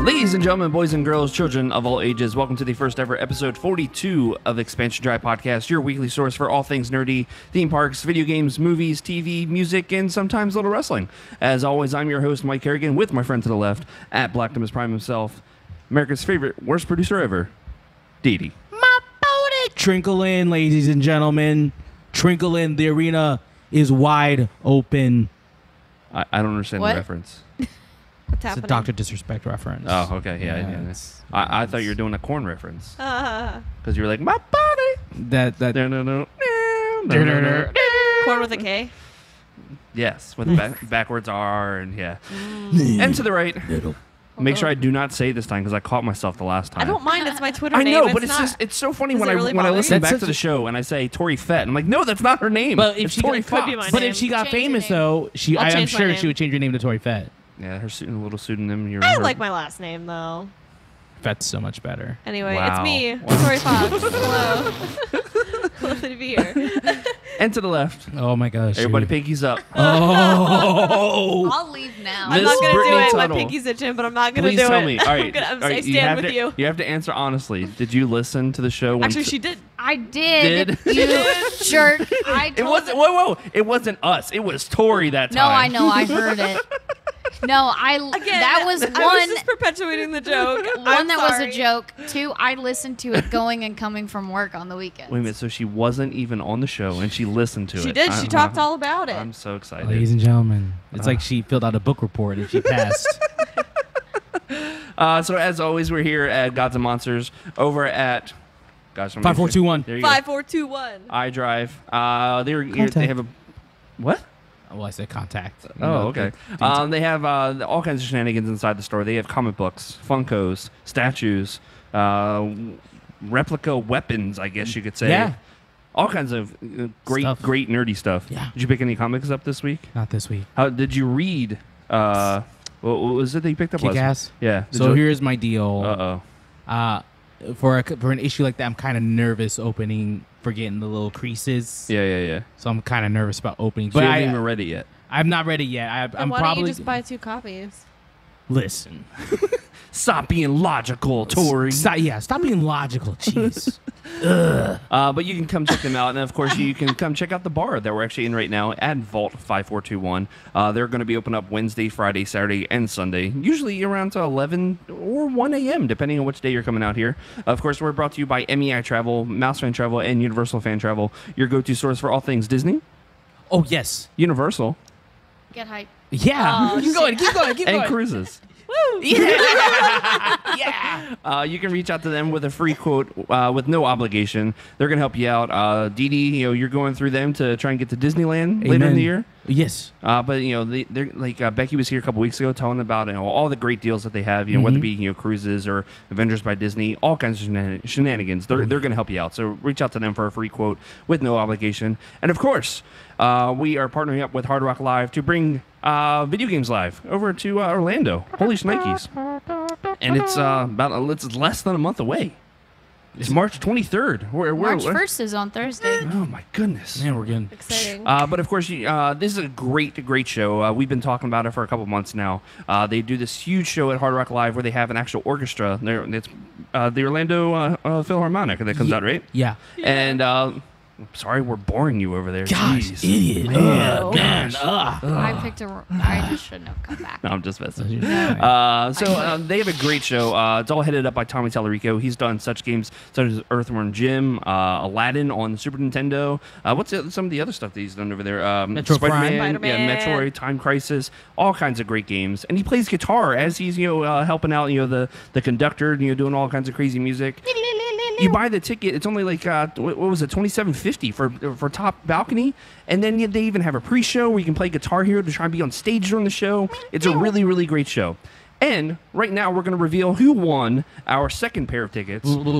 Ladies and gentlemen, boys and girls, children of all ages, welcome to the first ever episode 42 of Expansion Drive Podcast, your weekly source for all things nerdy, theme parks, video games, movies, TV, music, and sometimes little wrestling. As always, I'm your host, Mike Kerrigan, with my friend to the left, at Blacktimus Prime himself, America's favorite, worst producer ever, Didi. My booty! Trinkle in, ladies and gentlemen. Trinkle in. The arena is wide open. I don't understand What? the reference. What's It's a happening? Dr. Disrespect reference. Oh, okay, yeah. it's- I thought you were doing a corn reference. Uh, Because you were like, my body! That corn with a K. Yes, with backwards R and yeah. And to the right, make sure I do not say it this time because I caught myself the last time. I don't mind. It's my Twitter I name. know, but it's it's not. just it's so funny Does when it I really when I bother listen you? back That's to the such show and I say Tori Fett. And I'm like, no, that's not her name. But if it's she Tori got- Fox. Could be my But name. if she got Change your famous, name. though, I'll I'm change my sure name. she would change her name to Tori Fett. Yeah, her little pseudonym. I like my last name though. Fett's so much better. Anyway, Wow. it's me, Wow. Tori Fox. Hello. Lovely to be here. And to the left, Oh my gosh. everybody dude. pinkies up. Oh. I'll leave now. I'm Miss not gonna do Brittani it. My Tuttle. pinky's itching, but I'm not gonna Please do tell it. me. All right, I stand with you. You have to answer honestly. Did you listen to the show? When Actually, she did. I did. Did? You jerk. I It told wasn't. Whoa! It wasn't us. It was Tori that No, time. I know. I heard it. No, Again, that was I was one. just perpetuating the joke. One that was a joke. Two, I listened to it going and coming from work on the weekends. Wait a minute. So she wasn't even on the show, and she listened to it. She did. She talked all about it. I'm so excited. Ladies and gentlemen, it's like she filled out a book report and she passed. So as always, we're here at Gods and Monsters over at. Gosh, 5421. There you go. 5, 4, 2, 1. iDrive. They have a what? Well, I said contact. Oh, okay. They have all kinds of shenanigans inside the store. They have comic books, Funkos, statues, replica weapons, I guess you could say. Yeah. All kinds of great Stuff. nerdy stuff. Yeah. Did you pick any comics up this week? Not this week. How did you read? What was it that you picked up? Kick-Ass? Yeah. So here's my deal. Uh-oh. For an issue like that, I'm kind of nervous opening, forgetting the little creases. Yeah. So I'm kind of nervous about opening. So But you haven't even read it yet. I'm not ready yet. And I'm why probably don't you just buy 2 copies? listen. Stop being logical, Tori. Stop being logical. Jeez. But you can come check them out. And, of course, you can come check out the bar that we're actually in right now at Vault 5421. They're going to be open up Wednesday, Friday, Saturday, and Sunday, usually around to 11 or 1 a.m., depending on which day you're coming out here. Of course, we're brought to you by MEI Travel, Mouse Fan Travel, and Universal Fan Travel, your go-to source for all things Disney, Oh yes. Universal, Get hype. Yeah. Oh, keep going. Keep going. Keep and going. cruises. Woo! Yeah. You can reach out to them with a free quote with no obligation. They're going to help you out. Didi, you're going through them to try and get to Disneyland later in Amen. the year. Yes. But they're like Becky was here a couple weeks ago telling about all the great deals that they have. Whether it be cruises or Avengers by Disney, all kinds of shenanigans. They're going to help you out. So reach out to them for a free quote with no obligation. And of course, we are partnering up with Hard Rock Live to bring video games live over to Orlando. Holy shnikes! And it's it's less than a month away. It's March 23rd. March 1st is on Thursday. Oh my goodness! Man, we're good. Exciting. But of course, this is a great show. We've been talking about it for a couple months now. They do this huge show at Hard Rock Live where they have an actual orchestra. It's the Orlando Philharmonic that comes out, right? Yeah. And sorry, we're boring you over there. Gosh, Jeez. idiot. Oh. Man. I picked I just shouldn't have come back. No, I'm just messing. Yeah. So they have a great show. It's all headed up by Tommy Tallarico. He's done such games such as Earthworm Jim, Aladdin on the Super Nintendo. What's some of the other stuff that he's done over there? Metro Prime. Spider-Man, yeah, Metroid, Time Crisis, all kinds of great games. And he plays guitar as he's helping out the conductor, doing all kinds of crazy music. You buy the ticket; it's only like what was it, $27.50 for top balcony, and then they even have a pre-show where you can play Guitar Hero to try and be on stage during the show. It's a really great show. And right now we're going to reveal who won our second pair of tickets. So we did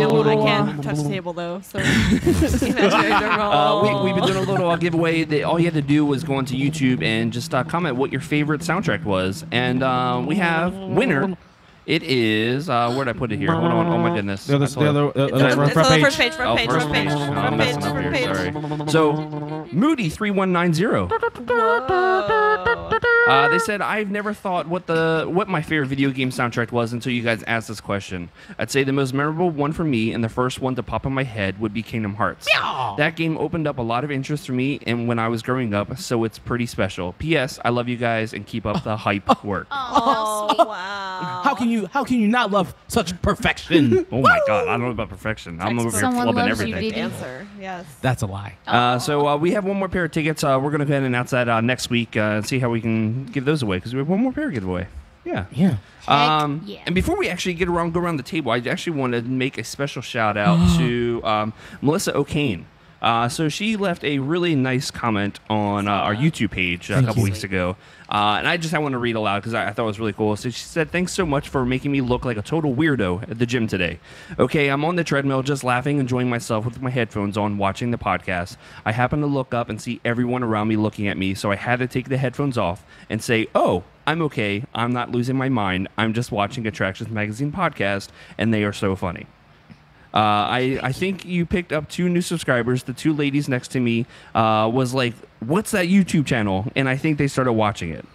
a little. I can't touch the table though. So we've been doing a little giveaway. All you had to do was go onto YouTube and just comment what your favorite soundtrack was, and we have winner. It is, where'd I put it here? Hold on, oh my goodness. The other It's on the first page. Front page. I'm messing up here, sorry. So, Moody3190. They said, I've never thought what my favorite video game soundtrack was until you guys asked this question. I'd say the most memorable one for me and the first one to pop in my head would be Kingdom Hearts. Yeah. That game opened up a lot of interest for me and when I was growing up, so it's pretty special. P.S. I love you guys and keep up the hype work. Oh, wow. How can you not love such perfection? Oh my God, I don't know about perfection. I'm over here Someone flubbing loves you, everything. Didi. Answer. Yes. That's a lie. So we have one more pair of tickets. We're going to go ahead and announce that next week and see how we can give those away because we have one more pair to give away. Yeah. Yeah. Yeah. And before we actually go around the table, I actually want to make a special shout out to Melissa O'Kane. So she left a really nice comment on our YouTube page a couple weeks ago. And I want to read aloud because I thought it was really cool. So she said, thanks so much for making me look like a total weirdo at the gym today. Okay, I'm on the treadmill just laughing, enjoying myself with my headphones on, watching the podcast. I happen to look up and see everyone around me looking at me, so I had to take the headphones off and say, oh, I'm okay. I'm not losing my mind. I'm just watching Attractions Magazine podcast, and they are so funny. I think you picked up 2 new subscribers. The 2 ladies next to me was like, what's that YouTube channel? And I think they started watching it.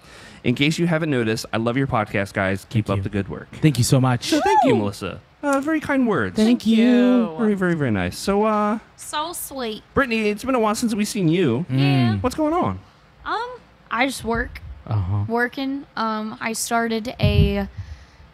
In case you haven't noticed, I love your podcast, guys. Keep up the good work. Thank you so much. So thank you, Melissa. Very kind words. Thank you. Very, very, very nice. So, So sweet. Brittany, it's been a while since we've seen you. Yeah. What's going on? I just work. Uh-huh. Working. I started a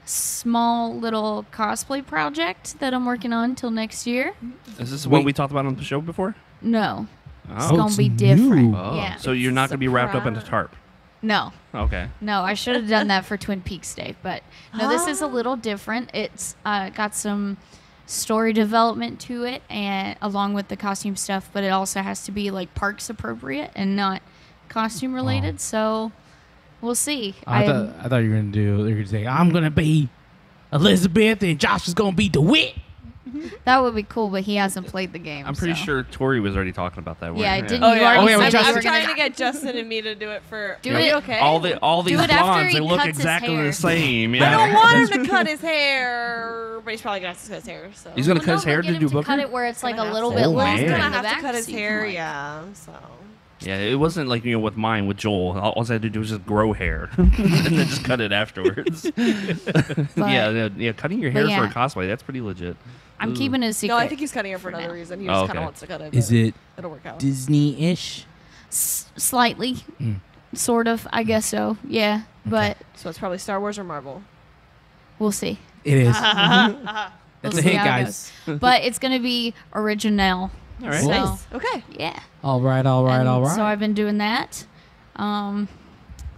small little cosplay project that I'm working on till next year. Is this what we talked about on the show before? No. It's Oh. gonna be new. different. Oh. Yeah. So you're not going to be wrapped up in a tarp? No. Okay. No, I should have done that for Twin Peaks Day, but no, this is a little different. It's got some story development to it, and along with the costume stuff, but it also has to be like parks appropriate and not costume related. So we'll see. I thought you were gonna say I'm gonna be Elizabeth and Josh is gonna be DeWitt. That would be cool, but he hasn't played the game. I'm pretty so. sure Tori was already talking about that. Yeah, wasn't didn't Oh, you yeah. already Oh, yeah, say we you just- I'm were trying gonna to get Justin and me to do it for. Do Are it. you okay? All these Do it after blondes, he they look cuts his exactly hair. the same. I Yeah. don't want him to cut his hair, but he's probably gonna have to cut his hair. So He's gonna Well, cut his no, hair get to him do to Booker? cut it where it's like a Gonna little have bit to. Oh, longer. He's man. gonna in the have to back, cut his so you hair. can, like- Yeah. So. Yeah, it wasn't like with mine with Joel. All I had to do was just grow hair and then just cut it afterwards. Yeah, cutting your hair but for a yeah. cosplay, that's pretty legit. I'm Ooh. keeping it a secret. No, I think he's cutting it for for another now. reason. He Oh, just kind okay. of wants to cut it. Is but it It'll work out. Disney-ish? Slightly, sort of. I guess so. Yeah, but So it's probably Star Wars or Marvel. we'll see. It is. We'll That's a see hint, how it guys. goes. But it's gonna be original. All right. So, Nice. Okay. yeah. All right, all right, And all right. So I've been doing that.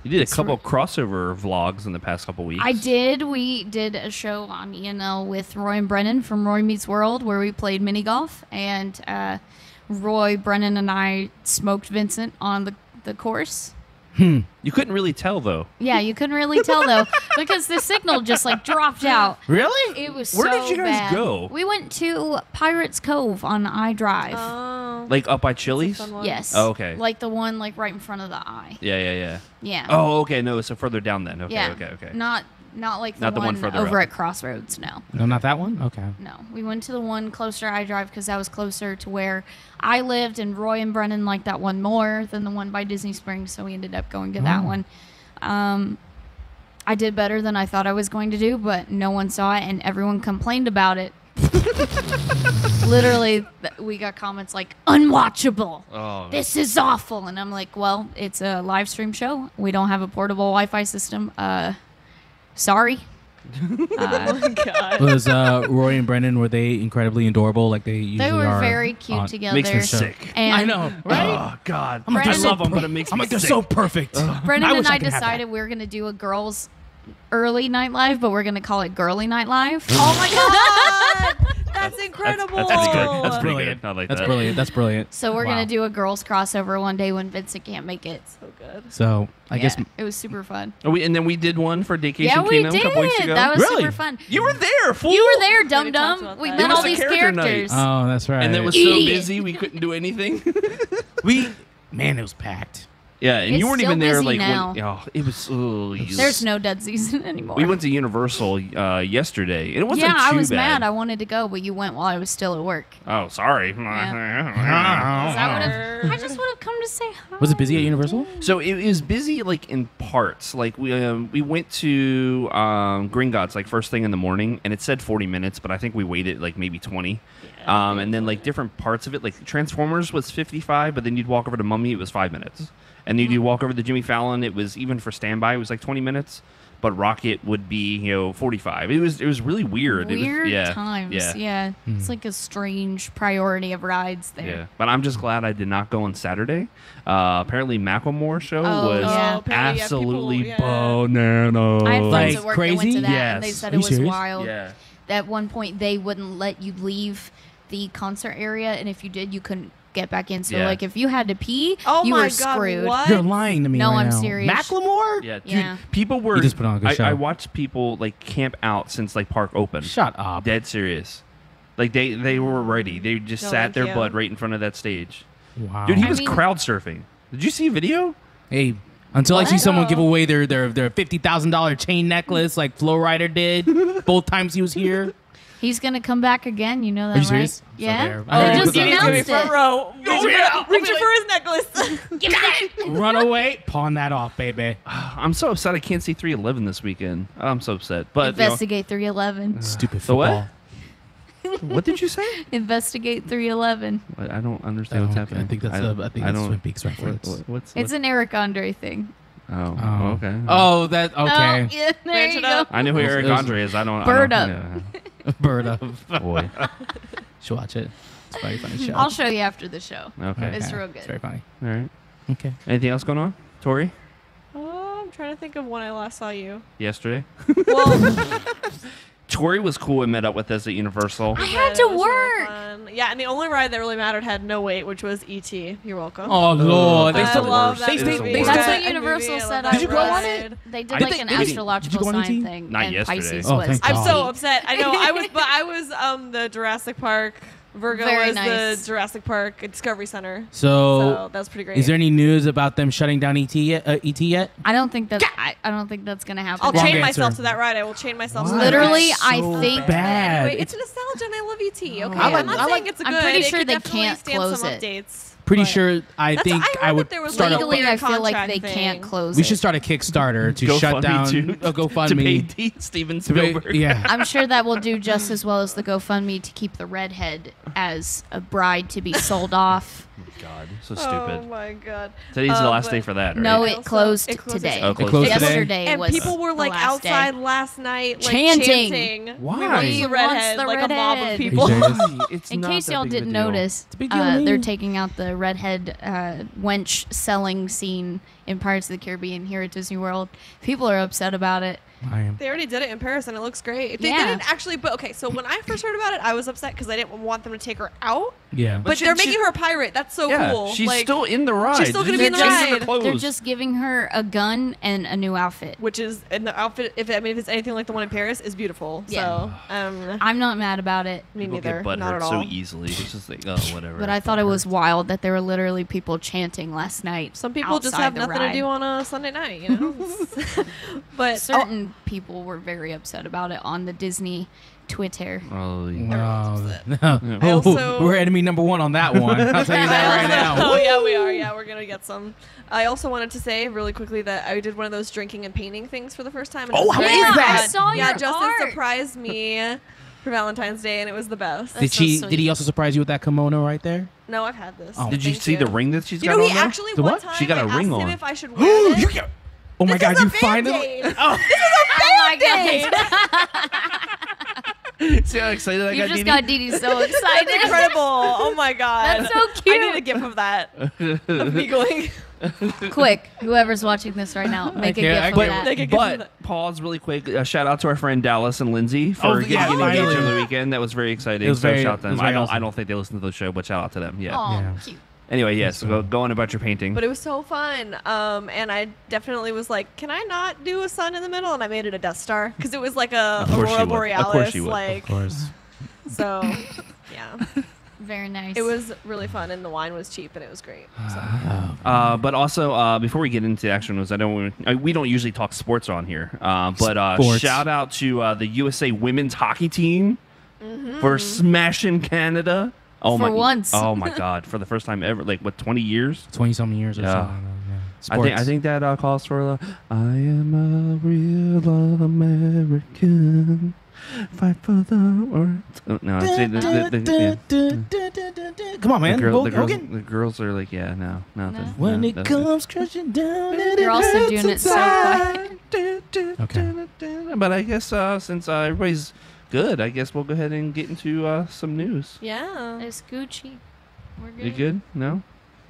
You did a couple crossover vlogs in the past couple weeks. I did. We did a show on ENL with Roy and Brennan from Roy Meets World where we played mini golf. And Roy, Brennan, and I smoked Vincent on the course. You couldn't really tell though. Yeah, you couldn't really tell though because the signal just like dropped out. Really? It was Where so did you guys bad. go? We went to Pirates Cove on iDrive. Oh. Like up by Chili's? Fun one. Yes. Oh, okay. Like the one like right in front of the eye. Yeah. Yeah. Oh, okay. No, so further down then. Okay, yeah. okay. Not like the, Not the one one further over up. at Crossroads. No. No, not that one? Okay. No, we went to the one closer to iDrive because that was closer to where I lived, and Roy and Brennan liked that one more than the one by Disney Springs, so we ended up going to that one. I did better than I thought I was going to do, but no one saw it, and everyone complained about it. Literally, we got comments like, unwatchable. Oh, This is awful. And I'm like, well, it's a live stream show. We don't have a portable Wi-Fi system. Sorry. Oh my god. Was Roy and Brendan, were they incredibly adorable like they usually They were are very cute on- together. makes me sick. And I know, right? Oh God. I'm like, I they're so love them, per- but it makes I'm me like, they're sick. so perfect. Brendan I wish and I could have that. decided we were going to do a girls' early night live, but we're going to call it girly night live. Oh my god! That's incredible. That's pretty good. That's pretty Brilliant. good. I like That's that. brilliant. That's brilliant. So we're Wow. going to do a girls' crossover one day when Vincent can't make it. So good. So I guess it was super fun. Oh, and then we did one for Vacation Yeah, we Kingdom did. a couple weeks ago. That was Really? super fun. You were there, fool. You were there, Dum already talked Dum. about We that. met It was all a these character night. characters. Oh, that's right. And it was so Idiot. busy we couldn't do anything. Man, it was packed. Yeah, and It's you weren't still even there. busy Like, now. when, it was. There's no dead season anymore. We went to Universal yesterday, and it wasn't yeah, too I was bad. mad. I wanted to go, but you went while I was still at work. Oh, sorry. I just would have come to say hi. Was it busy at Universal? So it was busy like in parts. Like we went to Gringotts like first thing in the morning, and it said 40 minutes, but I think we waited like maybe 20. And then like different parts of it, like Transformers was 55, but then you'd walk over to Mummy, it was 5 minutes, and then you'd walk over to Jimmy Fallon, it was even for standby, it was like 20 minutes. But Rocket would be, 45. It was really weird. Weird times. Yeah. It's like a strange priority of rides there. Yeah. But I'm just glad I did not go on Saturday. Apparently Macklemore show was absolutely bananas. I had friends Like at work that went crazy? to that, Yes. and they said Are it you was serious? wild. Yeah. At one point, they wouldn't let you leave the concert area, and if you did, you couldn't get back in. So, Yeah. like, if you had to pee, Oh you my were God, screwed. what? You're lying to me No, right I'm now. serious. Macklemore? Yeah, dude. Yeah. People were. You just put on a good show. I watched people like camp out since like park opened. Shut up. Dead serious. Like they were ready. They just No, sat thank their you. butt right in front of that stage. Wow. Dude, he I was mean- crowd surfing. Did you see a video? Hey, until I see What? someone give away their $50,000 chain necklace like Flo Rida did both times he was here. He's going to come back again. You know that, Are you right? serious? Yeah. So They there. just Oh, He's gonna be announced front it. row. Reaching for his necklace. Run away, pawn that off, baby. I'm so upset I can't see 311 this weekend. I'm so upset. But Investigate 311. Stupid The what? football. what did you say? Investigate 311. I don't understand what's happening. I think that's Twin Peaks reference. What's It's an Eric Andre thing. Oh, okay. Oh, that Oh, okay. yeah, there Branch you it go. up. I know who Eric It was- Andre is. I don't. Bird I don't, up. Bird of. Yeah. Boy. Should watch it. It's a very funny show. I'll show you after the show. Okay. It's real good. It's very funny. All right. Okay. Anything else going on, Tori? Oh, I'm trying to think of when I last saw you. Yesterday, Well, Tori was cool and met up with us at Universal. I had it to was really work. fun. Yeah, and the only ride that really mattered had no wait, which was E.T. You're welcome. Oh Lord, they I still love that they movie. still They they still- That's still- what Universal said. Did you go on it? They did I like think- an did you- did you astrological go on sign ET? thing. Not and yesterday. Pisces Oh, was. thank I'm God. so upset. I know. I was the Jurassic Park. Virgo Very was nice. the Jurassic Park Discovery Center. So, So that was pretty great. is there any news about them shutting down ET yet? I don't think that. I don't think that's gonna happen. I'll Wrong chain answer. myself to that ride. I will chain myself to that Literally, ride. I So think. bad. Wait, it's nostalgia and I love E.T. Okay, I like- I'm not I saying like- it's a I'm good. pretty It sure could they definitely can't stand close some it. updates. Pretty but- sure. I That's- think I I heard would that there was start. legal- Legally, I feel like contract they thing. can't close We it. should start a Kickstarter to shut down a to GoFundMe. pay Steven to pay- Spielberg. yeah. I'm sure that will do just as well as the GoFundMe to keep the redhead as a bride to be sold off. God, so Oh stupid. my god. Today's the last but- day for that, right? No, I it also- closed it closes- today. Oh, It closed today? Yesterday And was people were the like last day. outside last night, like Chanting. Why? We want He the wants redhead, the like a mob of redhead. people. It's In not case that y'all big of a didn't deal. notice, a big deal to me. they're taking out the redhead wench selling scene in Pirates of the Caribbean here at Disney World. People are upset about it. I am. They already did it in Paris and it looks great. They Yeah. didn't actually, but okay, so when I first heard about it, I was upset because I didn't want them to take her out. Yeah. But she- they're she- making her a pirate. That's so Yeah, cool. she's Like, still in the ride. she's still gonna be in the They're changing ride. her clothes. They're just giving her a gun and a new outfit. which is in the outfit. If it's anything like the one in Paris, is beautiful. Yeah. So I'm not mad about it, me People neither. get Not butthurt at so all. easily. It's just like, oh, whatever. but I thought it was wild that there were literally people chanting last night. Some people just outside have the nothing to ride. do on a Sunday night, you know. But Certain people were very upset about it on the Disney Twitter. Oh, Wow. I also- We're enemy number one on that one. I'll tell you that right now. Oh yeah, we are. Yeah, we're gonna get some. I also wanted to say really quickly that I did one of those drinking and painting things for the first time. And it Oh, was how very is fun. that? I saw Yeah, your Justin art. surprised me for Valentine's Day, and it was the best. Did so she? sweet. Did he also surprise you with that kimono right there? No, I've had this. Oh. Did you Thank see the ring that she's You got know, on he there? actually The one what? time She got a I ring asked him on. if I should wear this. Oh my This God! is a You finally. Band-Aid. Oh. Oh my gosh. See how excited I You got, just Didi? got Didi so excited. That's incredible. Oh my god. That's so I cute. need a gif of that. Of me going. Quick, whoever's watching this right now, make a can't- I gift of can't- that. Make a gift of But pause really quick. Shout out to our friend Dallas and Lindsay for Oh, getting yeah, engaged finally. over the weekend. That was very exciting. It was so very- shout out it to was them. very I awesome. don't think they listen to the show, but shout out to them. Yeah. Aw, Yeah. cute. Anyway, yes. So go on about your painting. But it was so fun. And I definitely was like, can I not do a sun in the middle? And I made it a Death Star because it was like a Of course you Aurora would. Borealis. Of course you would. Like, Of course. so, yeah. Very nice. It was really fun, and the wine was cheap, and it was great. So. But also, before we get into action news, we don't usually talk sports on here. But Sports. shout out to the USA women's hockey team for smashing Canada. Oh For my, once. Oh my God! For the first time ever, like what, 20 years? 20-something years or Yeah. something. Yeah. I think that calls for I am a real American. Fight for the words. Oh, no, see, Come on, man. the girls are like, yeah, no. When it comes crashing down, You're also doing it so quiet. Okay. But I guess since everybody's good, I guess we'll go ahead and get into some news. Yeah. It's Gucci. We're good. You good? No?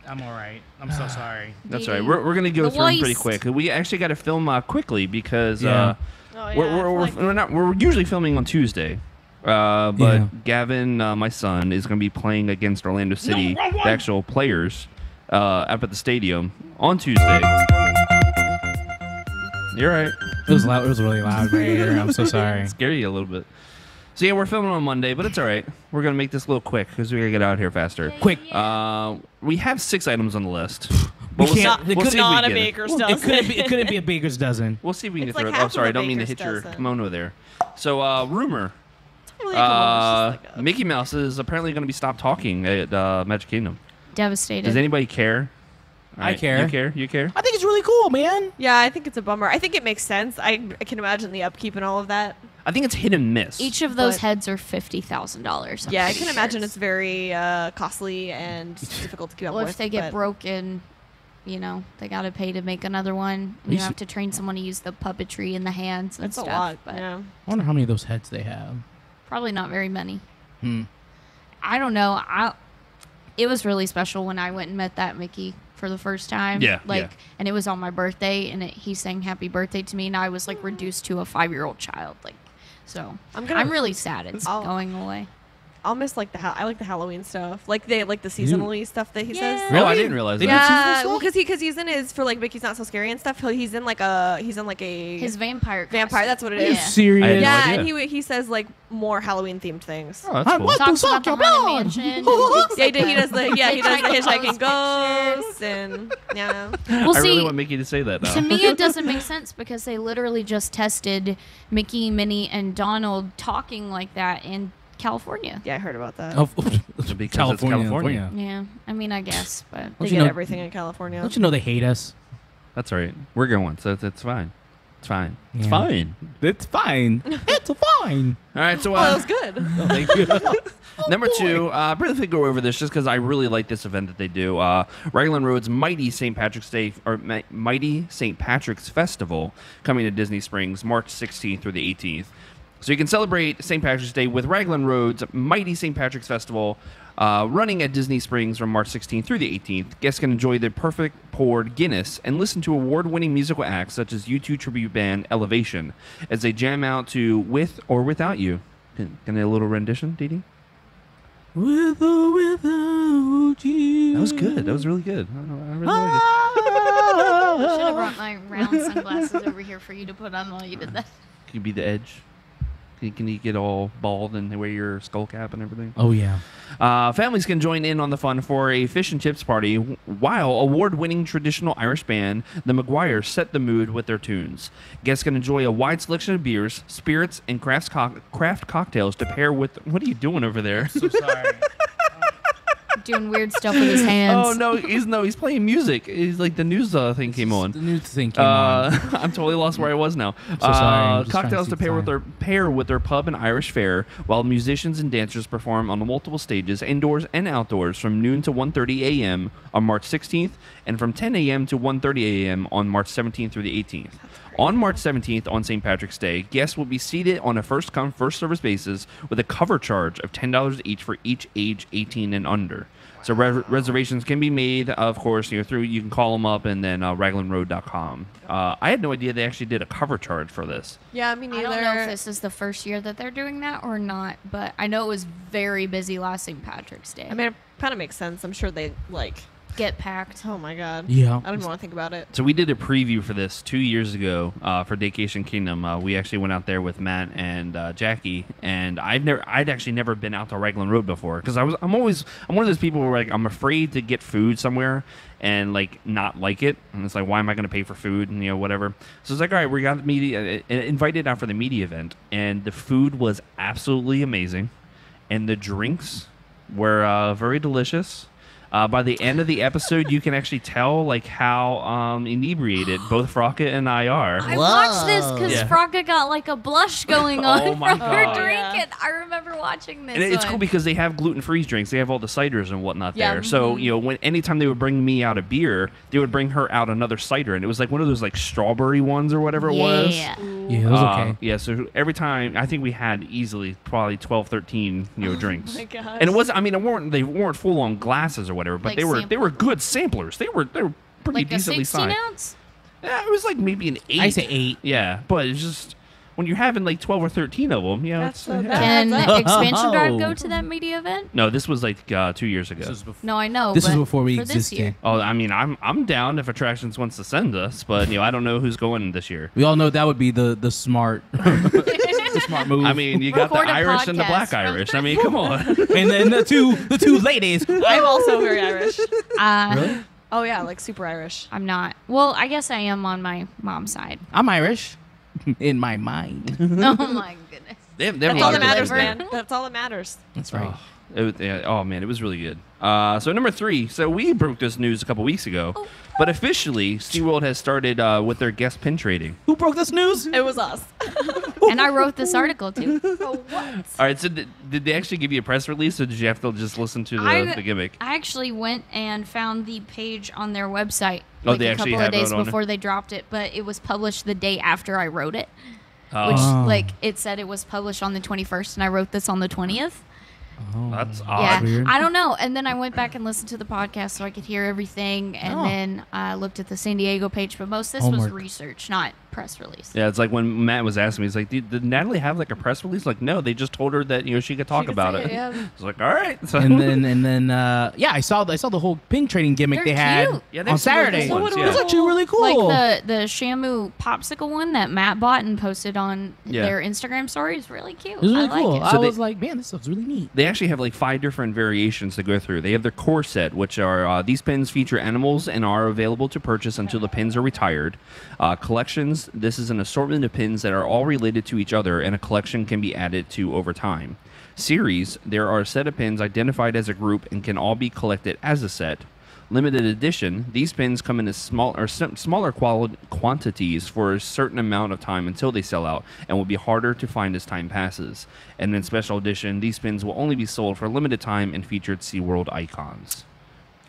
I'm all right. I'm so sorry. That's Didi. all right. We're gonna go The through them pretty waist. quick. We actually got to film quickly because Yeah. Oh, yeah. we're usually filming on Tuesday. But Yeah. Gavin, my son, is going to be playing against Orlando City, the actual players, up at the stadium on Tuesday. You're right. It was loud. It was really loud right here. I'm so sorry. Scare you a little bit. So yeah, we're filming on Monday, but it's all right. We're gonna make this a little quick because we gotta get out here faster. Quick. We have 6 items on the list. We But can't- we'll see if we Not a get it. baker's It dozen. couldn't be a baker's dozen. We'll see if we can It's get like through it. half Oh, of sorry, a I don't mean to baker's hit your dozen. kimono there. So, rumor. It's not really cool. It's just like a- Mickey Mouse is apparently going to be stopped talking at Magic Kingdom. Devastated. Does anybody care? All I care. You care? You care? I think it's really cool, man. Yeah, I think it's a bummer. I think it makes sense. I can imagine the upkeep and all of that. I think it's hit and miss. Each of those But- heads are $50,000. Yeah, I can imagine it's very costly and difficult to keep up Well, with. if they get but- broken, you know, they got to pay to make another one. And you have to train someone to use the puppetry in the hands and That's a stuff. lot. But Yeah. I wonder how many of those heads they have. probably not very many. Hmm. I don't know. It was really special when I went and met that Mickey for the first time. Yeah, Like, yeah. and it was on my birthday, and he sang "Happy Birthday" to me, and I was like reduced to a 5-year-old child. Like, so I'm really sad it's I'll- going away. I'll miss like I like the Halloween stuff, like the seasonally stuff that he says. Yeah. Oh, I didn't realize They that. do seasonal Yeah, stuff? well, because he's in his for like Mickey's Not So Scary and stuff. He's in like a His vampire. vampire. costume. That's what it Are you is. Yeah. serious? I had no Yeah, idea. and he says like more Halloween themed things. Oh, that's I cool. want Talks to about suck the your Haunted blood. Mansion. and Yeah, he does the They he does try the to hitchhiking pose ghosts and yeah. Well, I see, really want Mickey to say that now. to me, it doesn't make sense because they literally just tested Mickey, Minnie, and Donald talking like that in California. Yeah, I heard about that. Oh, Because it's California. Yeah, I mean, I guess, but They Don't get you know- everything in California. Don't you know they hate us? That's all right. We're going, so it's fine. It's fine. It's Yeah. fine. It's fine. It's fine. All right, so Oh, that was good. Thank you. number 2, briefly go over this just because I really like this event that they do. Raglan Road's Mighty St. Patrick's Day or Mighty St. Patrick's Festival coming to Disney Springs March 16th through the 18th. So you can celebrate St. Patrick's Day with Raglan Road's Mighty St. Patrick's Festival running at Disney Springs from March 16th through the 18th. Guests can enjoy the perfect poured Guinness and listen to award-winning musical acts such as U2 tribute band Elevation as they jam out to With or Without You. Can I get a little rendition, Didi? With or without you. That was good. That was really good. I really like I should have brought my round sunglasses over here for you to put on while you did that. it. Can you be the Edge? Can you get all bald and wear your skull cap and everything? Oh yeah. Families can join in on the fun for a fish and chips party while award-winning traditional Irish band, the Maguires, set the mood with their tunes. Guests can enjoy a wide selection of beers, spirits, and craft cocktails to pair with... What are you doing over there? So sorry. Doing weird stuff with his hands. Oh, no, he's playing music. He's like the news thing came on. The new thing came on. I'm totally lost where I was now. so sorry. I'm just Cocktails to trying to pair with their pub and Irish fare, while musicians and dancers perform on multiple stages, indoors and outdoors, from noon to 1:30 a.m. on March 16th, and from 10 a.m. to 1:30 a.m. on March 17th through the 18th. On March 17th, on St. Patrick's Day, guests will be seated on a first-come, first-service basis with a cover charge of $10 each for each age 18 and under. So reservations can be made, of course, you can call them up and then raglanroad.com. I had no idea they actually did a cover charge for this. Yeah, me I neither. don't know if this is the first year that they're doing that or not, but I know it was very busy last St. Patrick's Day. I mean, it kind of makes sense. I'm sure they like. Get packed. Oh my god. Yeah. I don't even want to think about it. So we did a preview for this 2 years ago for Vacation Kingdom. We actually went out there with Matt and Jackie, and I'd actually never been out to Raglan Road before because I'm one of those people where like I'm afraid to get food somewhere and like not like it, and it's like why am I going to pay for food and whatever. So it's like all right, we got the media invited out for the media event, and the food was absolutely amazing, and the drinks were very delicious. By the end of the episode, you can actually tell like how inebriated both Frocka and I are. I watched this because Yeah. Frocka got like a blush going on Oh my from God. her drink, Yeah. and I remember watching this. And it's one. cool because they have gluten-free drinks. They have all the ciders and whatnot Yeah. there. So, anytime they would bring me out a beer, they would bring her out another cider. And it was like one of those like strawberry ones or whatever it was. Yeah. Yeah, it was okay. Yeah, so every time, I think we had easily probably 12, 13, drinks. Oh my gosh. And it was, they weren't full-on glasses or whatever, but Like they were sample. good samplers. They were pretty Like a decently 16 sized. ounce? Yeah, it was like maybe an 8. I say 8. Yeah, but it's just when you're having like 12 or 13 of them, That's it's, so yeah. bad. Can Expansion Drive go to that media event? No, this was like 2 years ago. No, I know. This is but before we for this year. existed. Oh, I mean, I'm down if Attractions wants to send us, but I don't know who's going this year. We all know that would be the smart, the smart move. I mean, you got the Record a Irish and the podcast Black from- Irish. I mean, come on. and then the two ladies. I'm also very Irish. Really? Oh yeah, like super Irish. I'm not. Well, I guess I am on my mom's side. I'm Irish, in my mind. Oh my goodness. They have That's a all lot that of matters, good man. things That's all that matters. That's right. Oh man, it was really good. So number 3. So we broke this news a couple weeks ago, but officially SeaWorld has started with their guest pin trading. Who broke this news? It was us. And I wrote this article too. For what? All right, so did they actually give you a press release, or did you have to just listen to the gimmick? I actually went and found the page on their website Oh, like they a actually couple of have it days on there? before they dropped it, but it was published the day after I wrote it. Oh, Which, Oh. like, it said it was published on the 21st, and I wrote this on the 20th. that's Yeah, odd. weird. I don't know. And then I went back and listened to the podcast so I could hear everything, and Oh. then I looked at the San Diego page. But most of this was Homework. research, not press release. Yeah, it's like when Matt was asking me, he's like, did Natalie have like a press release? Like, no, they just told her that she could talk She could about say it. it, yeah. I was like, all right. So, and then I saw the whole pin trading gimmick They're they had cute. Yeah, they on have some really Saturday. cool ones, It was yeah. actually really cool. Like the Shamu popsicle one that Matt bought and posted on Yeah. their Instagram story is really cute. it was really I like cool. it. I So they- was like, man, this stuff's really neat. They actually have like 5 different variations to go through. They have their core set, which are these pins feature animals and are available to purchase until the pins are retired. Collections, this is an assortment of pins that are all related to each other, and a collection can be added to over time. Series, there are a set of pins identified as a group and can all be collected as a set. Limited edition, these pins come in smaller quantities for a certain amount of time until they sell out and will be harder to find as time passes. And in special edition, these pins will only be sold for a limited time and featured SeaWorld icons.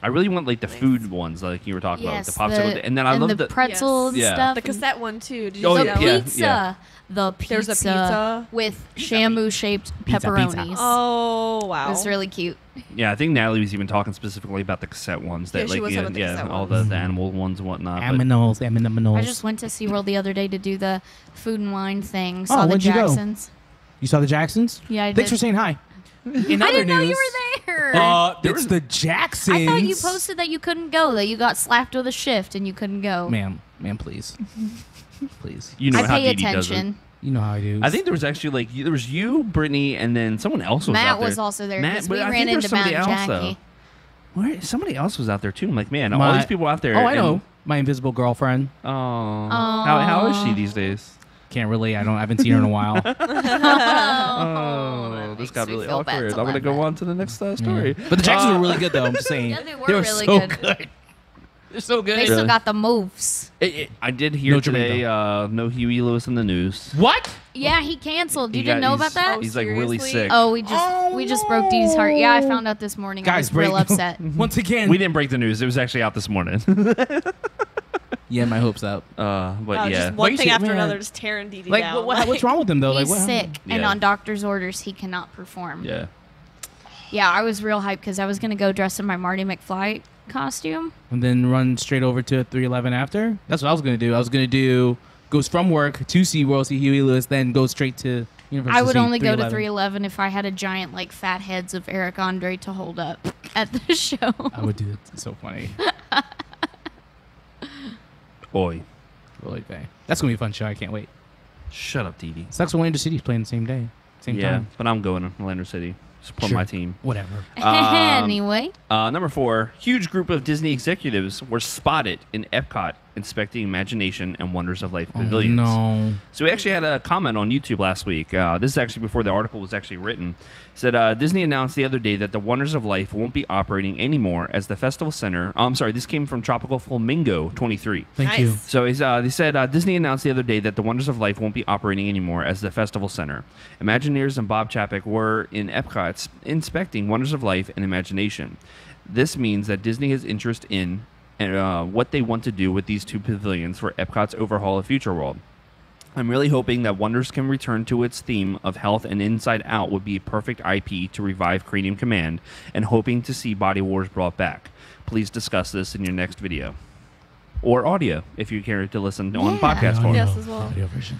I really want like the food ones, like you were talking Yes, about, the popsicle, and then I love the pretzel and Yes. Yeah. stuff. The cassette one too. Did you Oh, see The that yeah, one? pizza. The pizza. There's a pizza. with Shamu-shaped Pizza, pepperonis. pizza. Oh wow. It was really cute. Yeah, I think Natalie was even talking specifically about the cassette ones that Yeah, she like was talking about the cassette all ones. the animal ones and whatnot. but- Aminals. I just went to SeaWorld the other day to do the food and wine thing. Oh, Saw the when'd you go? Jacksons. You saw the Jacksons? Yeah, I Thanks did. for saying hi. In I other didn't know news, you were there. it's the Jacksons. I thought you posted that you couldn't go, that you got slapped with a shift and you couldn't go. Ma'am, please. Please. You know I how pay Didi does it. attention. You know how I do. I think there was actually there was you, Brittany, and then someone else was out Matt there. was also there Matt, because but we I ran think there's into Matt somebody and else, though. Jackie. Where somebody else was out there too. I'm like, man, all My- these people out there. Oh, I and- know. My invisible girlfriend. Oh, how is she these days? Can't really. I haven't seen her in a while. Oh, this makes got me really feel bad awkward. to I'm gonna laugh go at. on to the next story. But the Jacksons were really good, though. I'm just saying. Yeah, they were They were really so good. They're so good. They still got the moves. I did hear No today. Jermaine, No Huey Lewis in the news. What? Yeah, he canceled. You He didn't know he's- about that? He's like really seriously? sick. Oh, we just broke Dee's heart. Yeah, I found out this morning. I Guys, was real break- upset. Once again. We didn't break the news. It was actually out this morning. Yeah, my hopes up. But Oh, yeah. just Why one you thing say- after man. another, just tearing Didi Like, down. what's wrong with him, though? He's Like, what sick, and Yeah. on doctor's orders, he cannot perform. Yeah. Yeah, I was real hyped because I was gonna go dress in my Marty McFly costume. And then run straight over to 311 after? That's what I was going to do. I was going to do, goes from work to SeaWorld, see Huey Lewis, then go straight to Universal. I would see only go to 311. 311 if I had a giant like fat heads of Eric Andre to hold up at the show. I would do it. It's so funny. Boy. Really bad. That's going to be a fun show. I can't wait. Shut up, Didi. Sucks Orlando City's playing the same day. Same Yeah, time. but I'm going to Orlando City. Support Sure. my team. Whatever. Anyway, Number 4, huge group of Disney executives were spotted in Epcot inspecting imagination and wonders of life pavilions. No. So we actually had a comment on YouTube last week. This is actually before the article was actually written. It said, Disney announced the other day that the Wonders of Life won't be operating anymore as the festival center. I'm sorry, this came from Tropical Flamingo 23. Thank Nice. you. So they said Disney announced the other day that the Wonders of Life won't be operating anymore as the festival center. Imagineers and Bob Chapek were in Epcot inspecting Wonders of Life and Imagination. This means that Disney has interest in what they want to do with these two pavilions for Epcot's overhaul of Future World. I'm really hoping that Wonders can return to its theme of health, and Inside Out would be a perfect IP to revive Cranium Command, and hoping to see Body Wars brought back. Please discuss this in your next video. Or audio, if you care to listen on podcast form. Yes, as well. Audio version.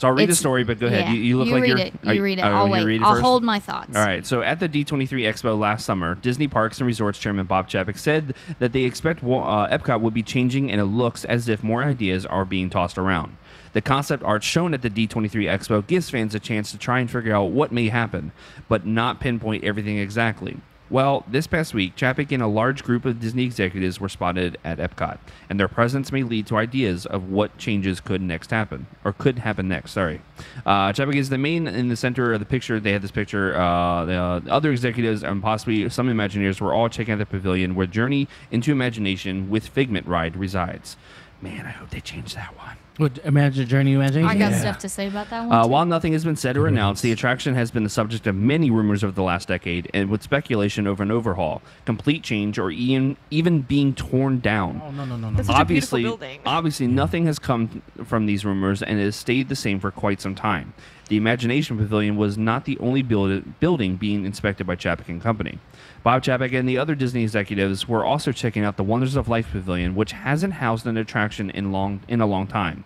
So I'll read the It's- story, but go ahead. yeah, You look like read you're... it. are You read it. oh, I'll you wait. read it I'll first? hold my thoughts. All right. So at the D23 Expo last summer, Disney Parks and Resorts Chairman Bob Chapek said that they expect Epcot would be changing, and it looks as if more ideas are being tossed around. The concept art shown at the D23 Expo gives fans a chance to try and figure out what may happen, but not pinpoint everything exactly. Well, this past week, Chapek and a large group of Disney executives were spotted at Epcot, and their presence may lead to ideas of what changes could happen next. Sorry. Chapek is the main in the center of the picture. They had this picture. The other executives and possibly some Imagineers were all checking out the pavilion where Journey into Imagination with Figment ride resides. Man, I hope they change that one. What, Imagine Journey Imagination? I got Yeah. stuff to say about that one. Too. While nothing has been said or announced, the attraction has been the subject of many rumors over the last decade, and with speculation over an overhaul, complete change, or even being torn down. Oh, no. That's such a beautiful building. Obviously, nothing has come from these rumors, and it has stayed the same for quite some time. The Imagination Pavilion was not the only building being inspected by Chapek and Company. Bob Chapek and the other Disney executives were also checking out the Wonders of Life Pavilion, which hasn't housed an attraction in a long time.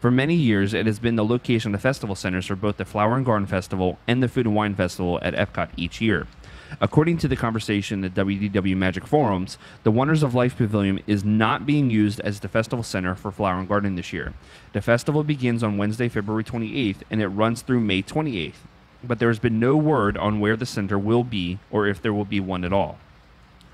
For many years, it has been the location of the festival centers for both the Flower and Garden Festival and the Food and Wine Festival at Epcot each year. According to the conversation in the WDW Magic forums, the Wonders of Life Pavilion is not being used as the festival center for Flower and Garden this year. The festival begins on Wednesday, February 28th, and it runs through May 28th. But there has been no word on where the center will be or if there will be one at all.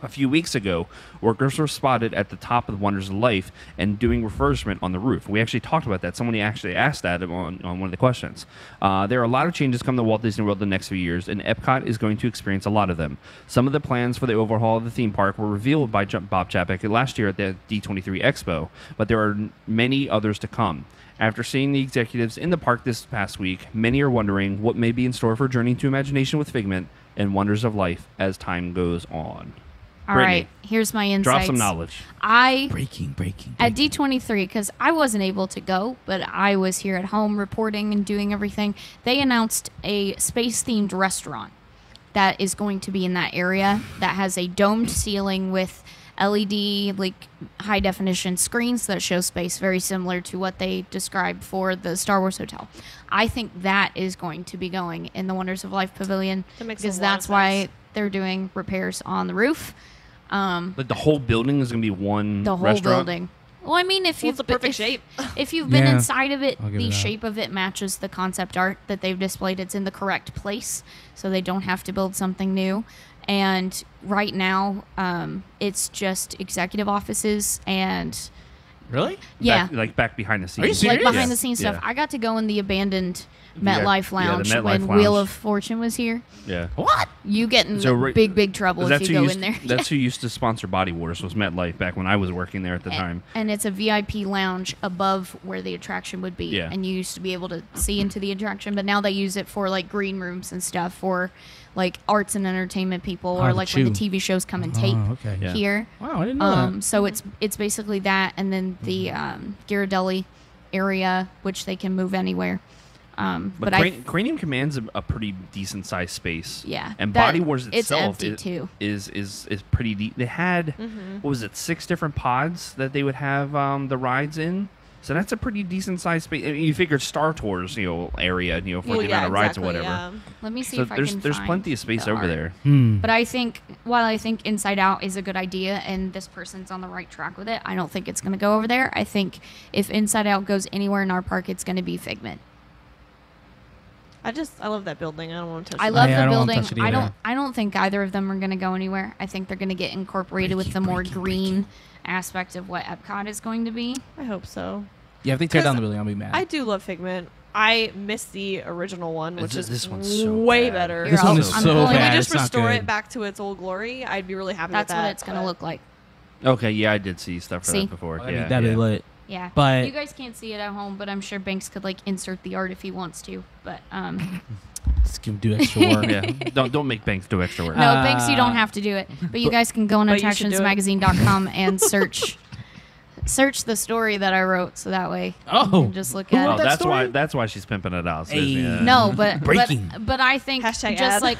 A few weeks ago, workers were spotted at the top of Wonders of Life and doing refurbishment on the roof. We actually talked about that. Somebody actually asked that on one of the questions. There are a lot of changes coming to Walt Disney World the next few years, and Epcot is going to experience a lot of them. Some of the plans for the overhaul of the theme park were revealed by Bob Chapek last year at the D23 Expo, but there are many others to come. After seeing the executives in the park this past week, many are wondering what may be in store for Journey to Imagination with Figment and Wonders of Life as time goes on. All right, here's my insights. Drop some knowledge. Breaking. At D23, because I wasn't able to go, but I was here at home reporting and doing everything, they announced a space-themed restaurant that is going to be in that area that has a domed ceiling with LED, like high-definition screens that show space, very similar to what they described for the Star Wars Hotel. I think that is going to be going in the Wonders of Life Pavilion That makes because a lot that's of why sense. they're doing repairs on the roof. Like the whole building is going to be one The whole restaurant? building. Well, I mean, if Well, you've it's the perfect if, shape. if you've been Yeah, inside of it, I'll give the it that. shape of it matches the concept art that they've displayed. It's in the correct place, so they don't have to build something new. And right now, it's just executive offices and Really? yeah, Back behind the scenes. Are you serious? like behind Yeah. the scenes stuff. Yeah. I got to go in the abandoned Yeah, MetLife the Lounge MetLife when Lounge. Wheel of Fortune was here. Yeah. What? You get in So right- big trouble if That's you who go used, in there. That's who used to sponsor Body Wars, was MetLife back when I was working there at the time. And it's a VIP lounge above where the attraction would be. Yeah. And you used to be able to see into the attraction, but now they use it for like green rooms and stuff for like arts and entertainment people or the like when the chew. TV shows come and tape Oh, okay. Yeah. here. Wow, I didn't know that. So it's basically that, and then the Ghirardelli area, which they can move anywhere. But Cranium Command's a pretty decent sized space. Yeah, And that- Body Wars it's itself empty, too. is pretty deep. They had what was it, 6 different pods that they would have the rides in. So that's a pretty decent sized space. I mean, you figure Star Tours, area, for the amount of rides or whatever. Yeah. Let me see So if I there's can there's find plenty of space the over art. there. But I think, while I think Inside Out is a good idea and this person's on the right track with it, I don't think it's going to go over there. I think if Inside Out goes anywhere in our park, it's going to be Figment. I love that building. I don't want to touch I it. love I the don't wanna building. touch it I either. don't think either of them are going to go anywhere. I think they're going to get incorporated with the more green aspect of what Epcot is going to be. I hope so. Yeah, if they tear down 'Cause the building, I'll be mad. I do love Figment. I miss the original one, which is This one's so way bad. better. This one is I'm so pulling- Can bad. we just It's not restore good. it back to its old glory? I'd be really happy That's with that. what it's going to but- look like. Okay, yeah, I did see stuff for See? that before. That'd Yeah, be- that'd be yeah. lit. Yeah. But- you guys can't see it at home, but I'm sure Banks could like insert the art if he wants to. But Just give do extra work. Yeah, don't make Banks do extra work. no, Banks, you don't have to do it. But you guys can go on But you should do it. attractionsmagazine.com and search the story that I wrote, so that way you Oh. can just look Who at wrote it. that story? That's why she's pimping it out. So, Hey. yeah. No, but Breaking. but I think Hashtag just ad. like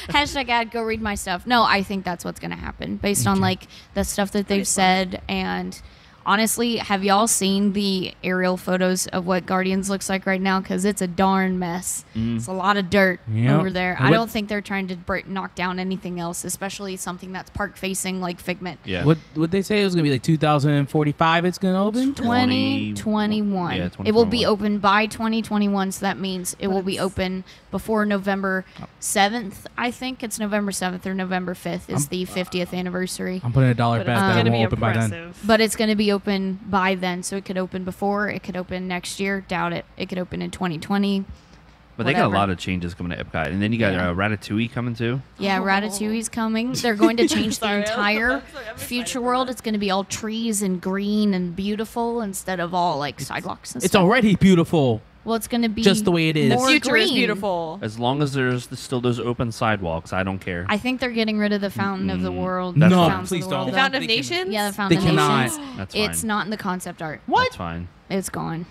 hashtag ad, go read my stuff. No, I think that's what's gonna happen based on like the stuff that they've said. And honestly, have y'all seen the aerial photos of what Guardians looks like right now? Because it's a darn mess. It's a lot of dirt Yep. over there. And I what- don't think they're trying to knock down anything else, especially something that's park facing like Figment. Yeah. What would they say it was gonna be like 2045? It's gonna open. 2021. Yeah, It will be 2021. open by 2021, so that means it will be open before November 7th. I think it's November 7th or November 5th is the 50th anniversary. I'm putting a dollar But bet it's that it gonna be won't open by then. impressive. But it's going to be open by then, so it could open before, it could open next year. Doubt it. It could open in 2020. But they got a whatever. lot of changes coming to Epcot, and then you got Yeah. Ratatouille coming too. Yeah, Ratatouille's coming. They're going to change Sorry, the entire I'm excited future for world. that. It's going to be all trees and green and beautiful instead of all like sidewalks and It's stuff. already beautiful. Well, it's going to be Just the way it is. The more future is green. beautiful. As long as there's still those open sidewalks, I don't care. I think they're getting rid of the Fountain of the World. That's the fine. Fountains of Please the don't. World, The though. Fountain of They can- Nations? Yeah, the Fountain They of cannot. Nations. That's fine. It's not in the concept art. That's fine. It's gone.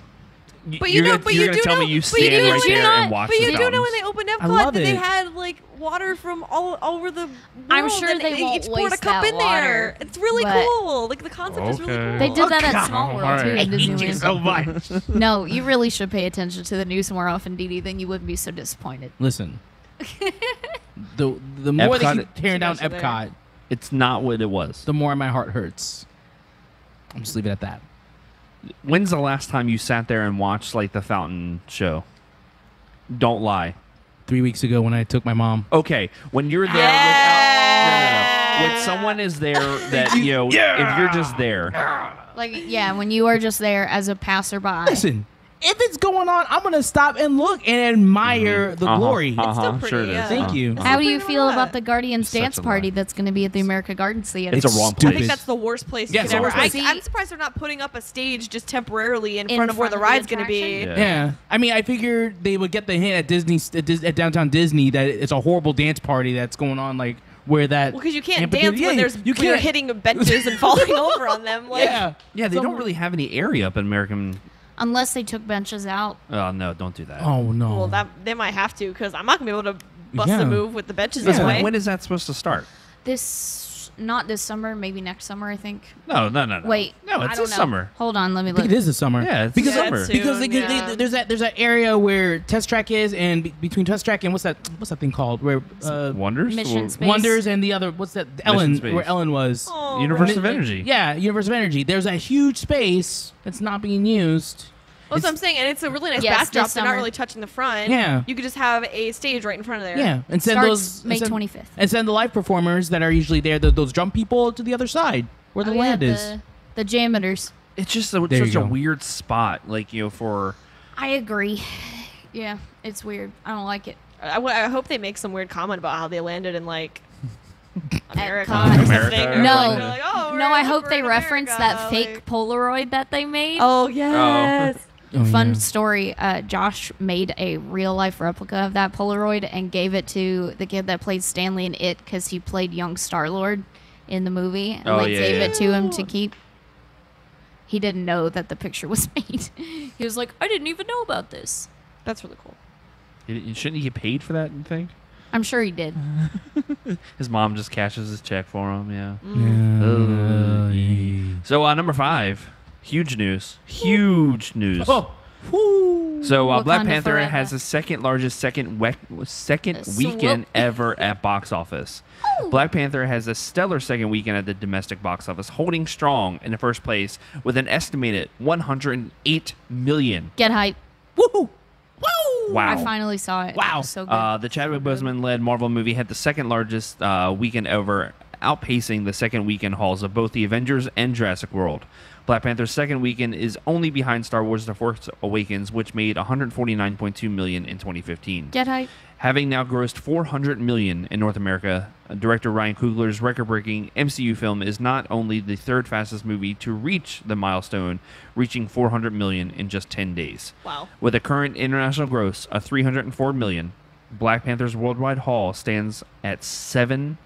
But you're you know, gonna, but you're you gonna do tell know, me you but you stand do know right when there they- and watch But the you do know when fountains. they opened I Epcot love that they it. had like water from all over the world. I'm sure and they won't each poured a waste cup that in there. water, It's really but- cool. Like the concept is really Okay. cool. They did that at God. Small World All too right. in Disneyland. so much. No, you really should pay attention to the news more often, Didi. Then you wouldn't be so disappointed. Listen, the more they Epcot- keep tearing down Too much there. Epcot, It's not what it was. the more my heart hurts. I'm just leave it at that. When's the last time you sat there and watched like the fountain show? Don't lie. 3 weeks ago when I took my mom. Okay, when you're there no. When someone is there that if you're just there, Like, yeah, when you are just there as a passerby. Listen, if it's going on, I'm gonna stop and look and admire the glory. still sure pretty, it is. yeah. Thank you. How do you Something feel like about that. the Guardians Such dance a party lie. that's going to be at the America Garden Theater? it's a wrong stupid. I place. think that's the worst place Yeah, you it's could the ever. worst place. I'm surprised they're not putting up a stage just temporarily in In front of where front the of the ride's going to be. attraction? Yeah. Yeah, I mean, I figured they would get the hint at Disney, at downtown Disney, that it's a horrible dance party that's going on, like where that. Well, because you can't amphitheater- dance yeah, when you when you're can't. hitting benches and falling over on them. Like, Yeah, Yeah, they don't really have any area up in American. Unless they took benches out. Oh no, don't do that. Oh no. Well, that they might have to because I'm not gonna be able to bust Yeah. a move with the benches Listen, this way. when is that supposed to start? Not this summer, maybe next summer, I think. No. Wait. No, I it's don't this know. summer. Hold on, let me I think look. it is the summer. Yeah, it's because the Yeah, summer. it's because soon, yeah. there's that area where Test Track is, and between Test Track and what's that thing called? Where Wonders. Mission Well, Space. Wonders and the other what's that? Ellen, Space. where Ellen was. Oh, Universe right. of Energy. Yeah, Universe of Energy. There's a huge space that's not being used. Well, that's what I'm saying, and it's a really nice Yes, backdrop. this They're not summer. really touching the front. Yeah. You could just have a stage right in front of there. Yeah, and send Starts those May and send- 25th. and send the live performers that are usually there, those drum people, to the other side where the Oh, yeah, land is. The JAMMers. It's just There such you a go. weird spot, like for. I agree. Yeah, it's weird. I don't like it. I hope they make some weird comment about how they landed in like America Epcot. or something. America. Or No. like, they're like, oh, No, I we're hope they in reference America, that fake like- Polaroid that they made. Oh yes. Oh, Fun yeah. story. Josh made a real life replica of that Polaroid and gave it to the kid that played Stanley in It because he played young Star-Lord in the movie and Oh, like yeah, gave yeah. it to him to keep. He didn't know that the picture was made. He was like, I didn't even know about this. That's really cool. Shouldn't he get paid for that? You think? I'm sure he did. His mom just cashes his check for him. Yeah. Yeah. So number 5, huge news. Huge news. Oh. Whoo. So Black Wakanda Panther forever. has the second largest second Swoop. weekend ever at box office. Black Panther has a stellar second weekend at the domestic box office, holding strong in the first place with an estimated 108 million. Get hype. Woo. Woo. Wow. I finally saw it. Wow. It was so good. The Chadwick Boseman-led Marvel movie had the second largest weekend ever, outpacing the second weekend hauls of both The Avengers and Jurassic World. Black Panther's second weekend is only behind Star Wars The Force Awakens, which made $149.2 million in 2015. Get hype. Having now grossed $400 million in North America, director Ryan Coogler's record-breaking MCU film is not only the third fastest movie to reach the milestone, reaching $400 million in just 10 days. Wow. With a current international gross of $304 million, Black Panther's worldwide haul stands at $704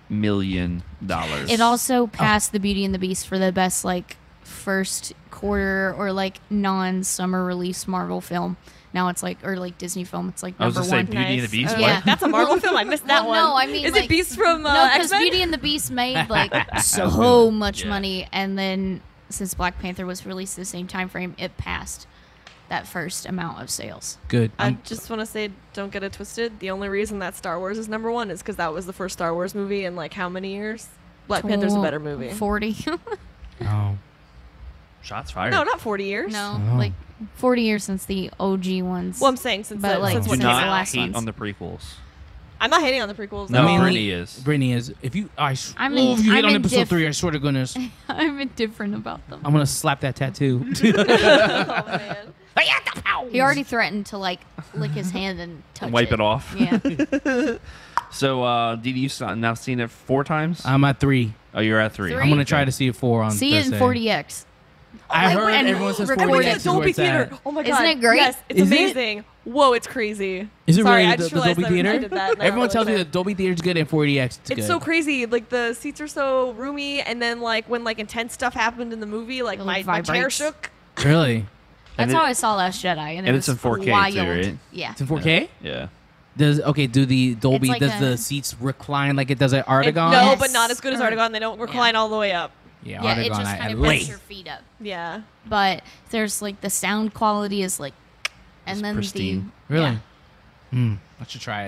million. It also passed The Beauty and the Beast for the best like first quarter or like non-summer release Marvel film. Now it's like or like Disney film. It's like I was number going to say one. Beauty and the Beast. Oh, Yeah. What? That's a Marvel film. I missed that Well, one. no, I mean, is like- it Beast from No, because X-Men? Beauty and the Beast made like So so much Yeah. money, and then since Black Panther was released at the same time frame, it passed that first amount of sales. Good. I just want to say, don't get it twisted. The only reason that Star Wars is number one is because that was the first Star Wars movie in like how many years? Black Panther's a better movie. 40. Oh. Shots fired. No, not 40 years. No, Oh. like 40 years since the OG ones. Well, I'm saying since But, like, since Do what since came the not out. last hate ones. on the prequels. I'm not hating on the prequels. No, at I mean, all. Brittany is. Brittany is. If you, I'm if you hit I'm on episode indifferent. 3, I swear to goodness, I'm indifferent about them. I'm gonna slap that tattoo. Oh man. He already threatened to like lick his hand and touch Wipe it off. Yeah. So, Didi, you've now seen it 4 times? I'm at 3. Oh, you're at 3. Three? I'm gonna try to see it 4 on See it in Thursday. 40x. I my heard God. everyone says Record 40x It's it. is a where Dolby it's Theater. at. Oh my Isn't god. it great? Yes, it's Is it? amazing. Whoa, it's crazy. Is it Sorry, really I the just Dolby realized that I Theater? did that, and I Everyone don't tells me really that Dolby Theater is good and 40x is good. It's so crazy. Like the seats are so roomy, and then like when like intense stuff happened in the movie, like It, my like, chair vibrates. shook. Really? And That's it- how I saw Last Jedi, and, and it it's was in 4K too, wild. right? Yeah. It's in 4K? Yeah. Do the Dolby like does a- the seats recline like it does at It- Artagon? no, Yes. but not as good as Or- Artagon. They don't recline all the way up. Yeah, Yeah, Artagon it just I kind of lay. puts your feet up. Yeah. But there's like the sound quality is like, and It's then pristine. Really? Yeah. I should try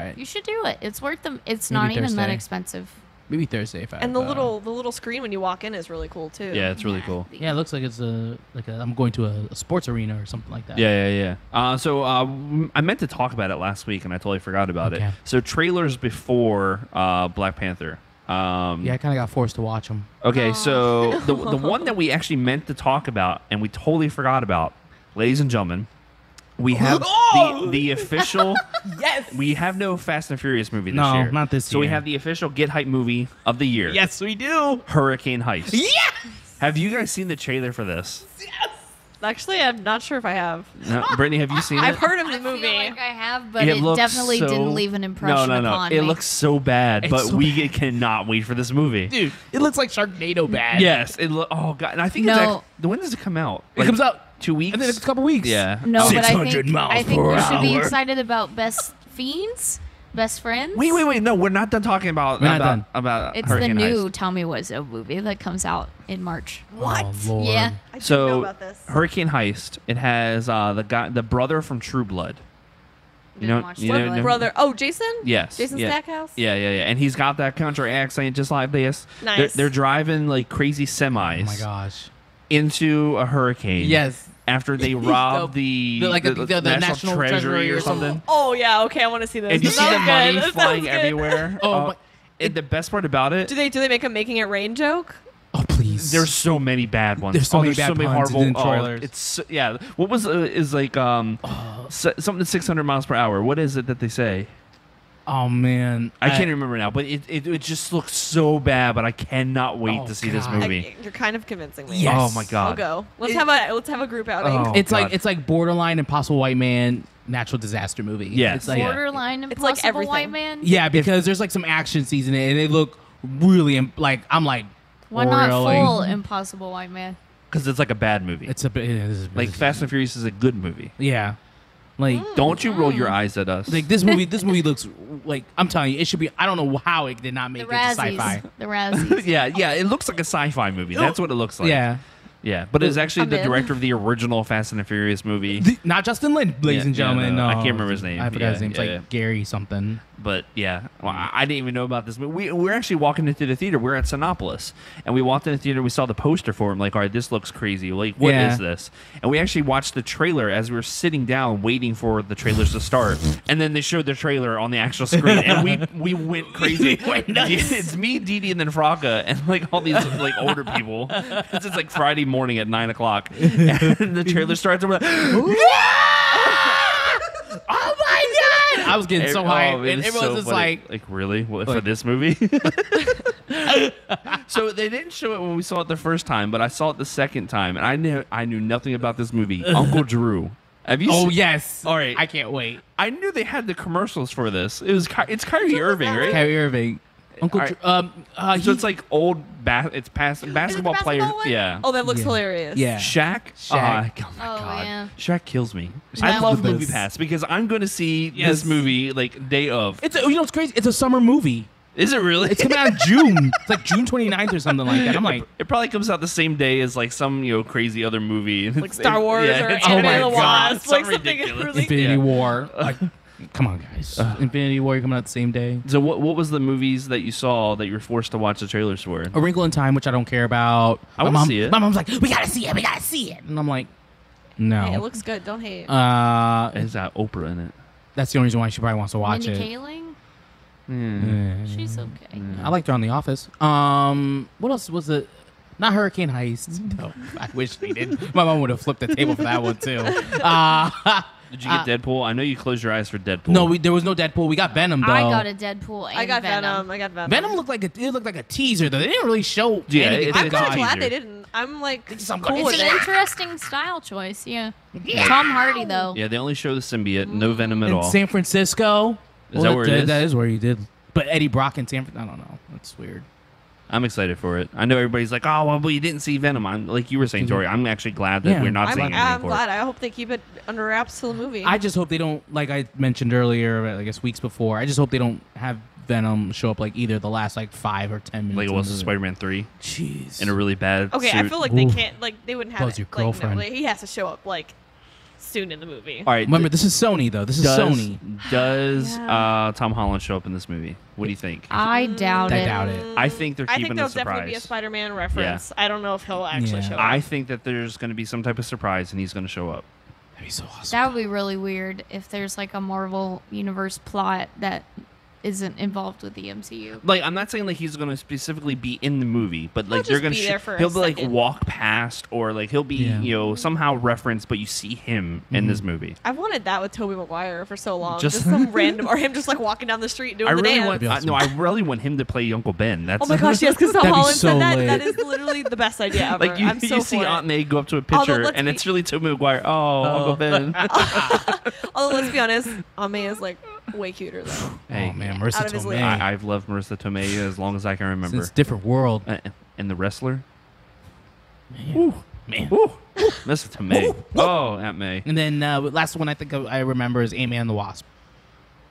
it. You should do it. It's worth them. It's Maybe not even that Thursday. expensive. Maybe Thursday if I And have, the little screen when you walk in is really cool too. Yeah, it's really cool. Yeah, it looks like it's I'm going to a sports arena or something like that. Yeah. So I meant to talk about it last week, and I totally forgot about it. Okay. So trailers before Black Panther. Yeah, I kind of got forced to watch them. Okay, so the one that we actually meant to talk about, and we totally forgot about, ladies and gentlemen, we have the official. Yes. We have no Fast and Furious movie this No, year. not this So we year. have the official Get Hype movie of the year. Yes, we do. Hurricane Heist. Yes. Have you guys seen the trailer for this? Actually, I'm not sure if I have. No, Brittany, have you seen it? I've heard of the I movie. feel like I have, but it looks definitely so- didn't leave an impression No. upon It me. looks so bad, It's but so we cannot wait for this movie. Dude, it looks like Sharknado bad. Yes. Oh god. And I think No. when does it come out? It comes out 2 weeks. in the next couple weeks. Yeah. No, but I 600 think miles I think per we should be hour. excited about Best Fiends, Best Friends. Wait. No, we're not done talking about We're not done. about It's Hurricane the new Heist. Tommy Wiseau movie that comes out in March. What? Oh, Lord. Yeah. I didn't So know about this. Hurricane Heist. It has the brother from True Blood. You Didn't know, watch you True know, Blood. never- Brother. Oh, Jason. Yes. Jason yeah. Stackhouse. Yeah, and he's got that country accent just like this. Nice. They're driving like crazy semis Oh my gosh. into a hurricane. Yes. After they rob the national treasury or something. Oh yeah. Okay, I want to see this. And you This see the sounds money good. This flying sounds good. everywhere. Oh, my- and the best part about it, Do they make a making it rain joke? Oh please. there's so many bad ones. There's so many bad puns horrible in trailers. it's yeah. What was is like something 600 miles per hour. What is it that they say? Oh man. I can't remember now, but it just looks so bad. But I cannot wait Oh, to see this God. movie. You're kind of convincing me. Yes. Oh my I'll god. go. Let's It- have a group outing. Oh, It's God. like borderline Impossible White Man natural disaster movie. Yes. It's like, Yeah. Borderline It's like Impossible White everything. Man. yeah, because there's like some action scenes in it, and they look really like I'm like. Why not really? full Impossible White Man? Because it's like a bad movie. It's a bit. Like Fast and Furious is a good movie. Yeah. Like Don't you roll your eyes at us. like this movie. This movie looks like I'm telling you, it should be. I don't know how it did not make The it to sci-fi. Razzies. The Razzies. yeah, it looks like a sci-fi movie. That's what it looks like. Yeah. Yeah, but it's actually I'm the in. director of the original Fast and the Furious movie. Not Justin Lin, ladies Yeah, and gentlemen. yeah, no, No, I can't remember his name. I forgot his Yeah, name. It's yeah, like yeah. Gary something. But yeah, well, I didn't even know about this movie. We're actually walking into the theater. We're at Sinopolis, and we walked in the theater. We saw the poster for him. Like, all right, this looks crazy. Like, what is this? And we actually watched the trailer as we were sitting down, waiting for the trailers to start. And then they showed the trailer on the actual screen, and we went crazy. It's me, Didi, and then Fraka, and like all these like older people. It's just like Friday morning at 9:00, and the trailer starts. And we're like, Oh my god! I was getting so hyped, and it was everyone was just funny. Like really? What, for this movie? So they didn't show it when we saw it the first time, but I saw it the second time, and I knew nothing about this movie. Uncle Drew. Have you? Oh seen? yes! All right. I can't wait. I knew they had the commercials for this. It's Kyrie Irving, right? Kyrie Irving. Uncle All Drew. So it's like old basketball player. one? Yeah. Oh, that looks hilarious. Yeah. Shaq. Shaq. Oh my Oh, god. yeah. Shaq kills me. Shaq I love was- Movie Pass because I'm going to see Yes. this movie like day of. It's it's crazy. It's a summer movie. Is it really? It's coming out in June. It's like June 29th or something like that. I'm like, It probably comes out the same day as like some crazy other movie, Like Star Wars or it's- Oh Ant-Man my and the God. Wasp. Like Something something ridiculous. really. Infinity Yeah. War. Like, come on, guys. Infinity War coming out the same day. So what was the movies that you saw that you were forced to watch the trailers for? A Wrinkle in Time, which I don't care about. I My wanna mom- see it. My mom's like, we gotta see it. We gotta see it. And I'm like, no. Hey, it looks good. Don't hate. It's got Oprah in it. That's the only reason why she probably wants to watch Mindy it. Kaling? Yeah. She's okay. I liked her on The Office. What else was it? Not Hurricane Heist. No, I wish they did. My mom would have flipped the table for that one too. Did you get Deadpool? I know you closed your eyes for Deadpool. No, there was no Deadpool. We got Venom though. I got a Deadpool and I got Venom. Venom. I got Venom. Venom looked like a teaser though. They didn't really show Yeah, anything. it's I'm a kind of teaser. glad they didn't. I'm like Some- cool it's with It's it. an interesting style choice, yeah. Tom Hardy, though. Yeah, they only show the symbiote, no Venom at In all. San Francisco. Is that where it is? That is where he did. But Eddie Brock in San Francisco. I don't know. That's weird. I'm excited for it. I know everybody's like, oh, well, you didn't see Venom. I'm like you were saying, Tori. I'm actually glad that Yeah. we're not I'm, seeing anything I'm for glad. it. I hope they keep it under wraps till the movie. I just hope they don't, like I mentioned earlier, I guess weeks before. I just hope they don't have Venom show up like either the last like 5 or 10 minutes. Like it of was the in movie. Spider-Man 3 Jeez. in a really bad okay, suit. I feel like they Oof. can't. Like they wouldn't have Buzz it. your Like, no, girlfriend. like, he has to show up like soon in the movie. All right. Remember, this is Sony though. This is Sony. Does Yeah. Tom Holland show up in this movie? What do you think? I doubt I it. doubt it. I think they're I keeping think a there'll surprise. definitely be a Spider-Man reference. I don't know if he'll actually Yeah. show up. I think that there's going to be some type of surprise and he's going to show up. That'd be so awesome. That would be really weird if there's like a Marvel Universe plot that isn't involved with the MCU. Like, I'm not saying like he's going to specifically be in the movie, but like He'll they're just going be there for a he'll be like second. walk past or like he'll be Yeah. somehow referenced, but you see him in this movie. I wanted that with Tobey Maguire for so long. Just- Just some random, or him just like walking down the street doing I the really dance. want That'd be no, I really want him to play Uncle Ben. That's Oh my gosh, yes, because Tom That'd be Holland so said that. lit. That is literally the best idea ever. like you, I'm so you see for it. Aunt May go up to a Although, picture let's and be- it's really Tobey Maguire. Oh, Uncle Ben. Although let's be honest, Aunt May is like way cuter though. Hey, Oh man, out Marissa of his Tomei. league. I've loved Marissa Tomei as long as I can remember. It's a different world. And the wrestler. Man. Ooh, Marissa Tomei. Oh, Aunt May. And then last one I think I remember is Ant-Man and the Wasp.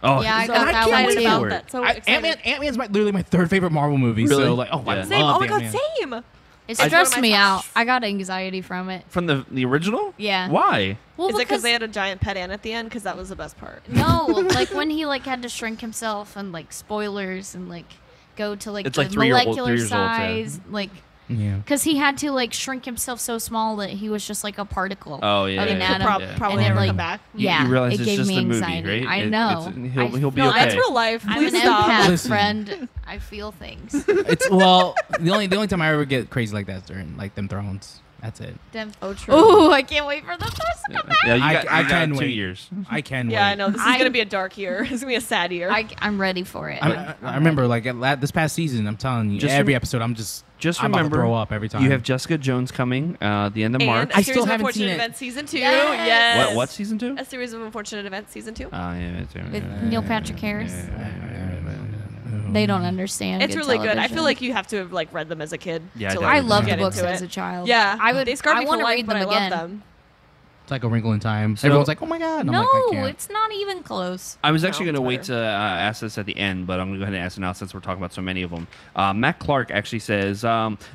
Oh, Yeah, I So got I'm that can't one wait excited too. about for it. that. So Ant-Man, excited. Ant-Man's literally my third favorite Marvel movie. Really? So like, oh, I Yeah. Same. love Oh my god, Ant-Man. same. It It's one of stressed my me out. tops. I got anxiety from it. From the original? Yeah. Why? Well, Is it because they had a giant pet ant at the end? Because that was the best part. no, like when he like had to shrink himself and like spoilers and like go to like It's the like 3 year old- molecular 3 years old, yeah. size, like Yeah. because he had to like shrink himself so small that he was just like a particle. Oh, yeah. Of an yeah, atom. yeah. Probably And then, never like, come back. Yeah, you realize it it's gave just me a movie, anxiety. right? I know. He'll be No, okay. That's real life. I'm Please an stop. empath, Listen. friend. I feel things. It's well, the only time I ever get crazy like that is during like them Thrones. That's it. Oh, true. Ooh, I can't wait for the first to come back. Yeah, you I- got, I you got can 2 wait. years. I can. Yeah, wait. I know. This is gonna be a dark year. It's gonna be a sad year. I'm ready for it. I remember like this past season. I'm telling you, Just every rem- episode I'm just Remember, about to throw up every time. You have Jessica Jones coming the end of and March. a I series still of haven't unfortunate seen it. events season 2. Yes. Yes. What season 2? A series of unfortunate events season 2. Yeah. With Neil Patrick Harris. They don't understand. It's really good. I television. feel like you have to have like read them as a kid. Yeah, to, I like, I loved the get books into as it. a child. Yeah, I would. They scarred I me for want to life, read but them I again. love them. It's like a Wrinkle in Time. So- Everyone's like, "Oh my god!" And I'm No, like, I can't. it's not even close. I was actually No, going to it's wait to ask this at the end, but I'm going to go ahead and ask it now since we're talking about so many of them. Matt Clark actually says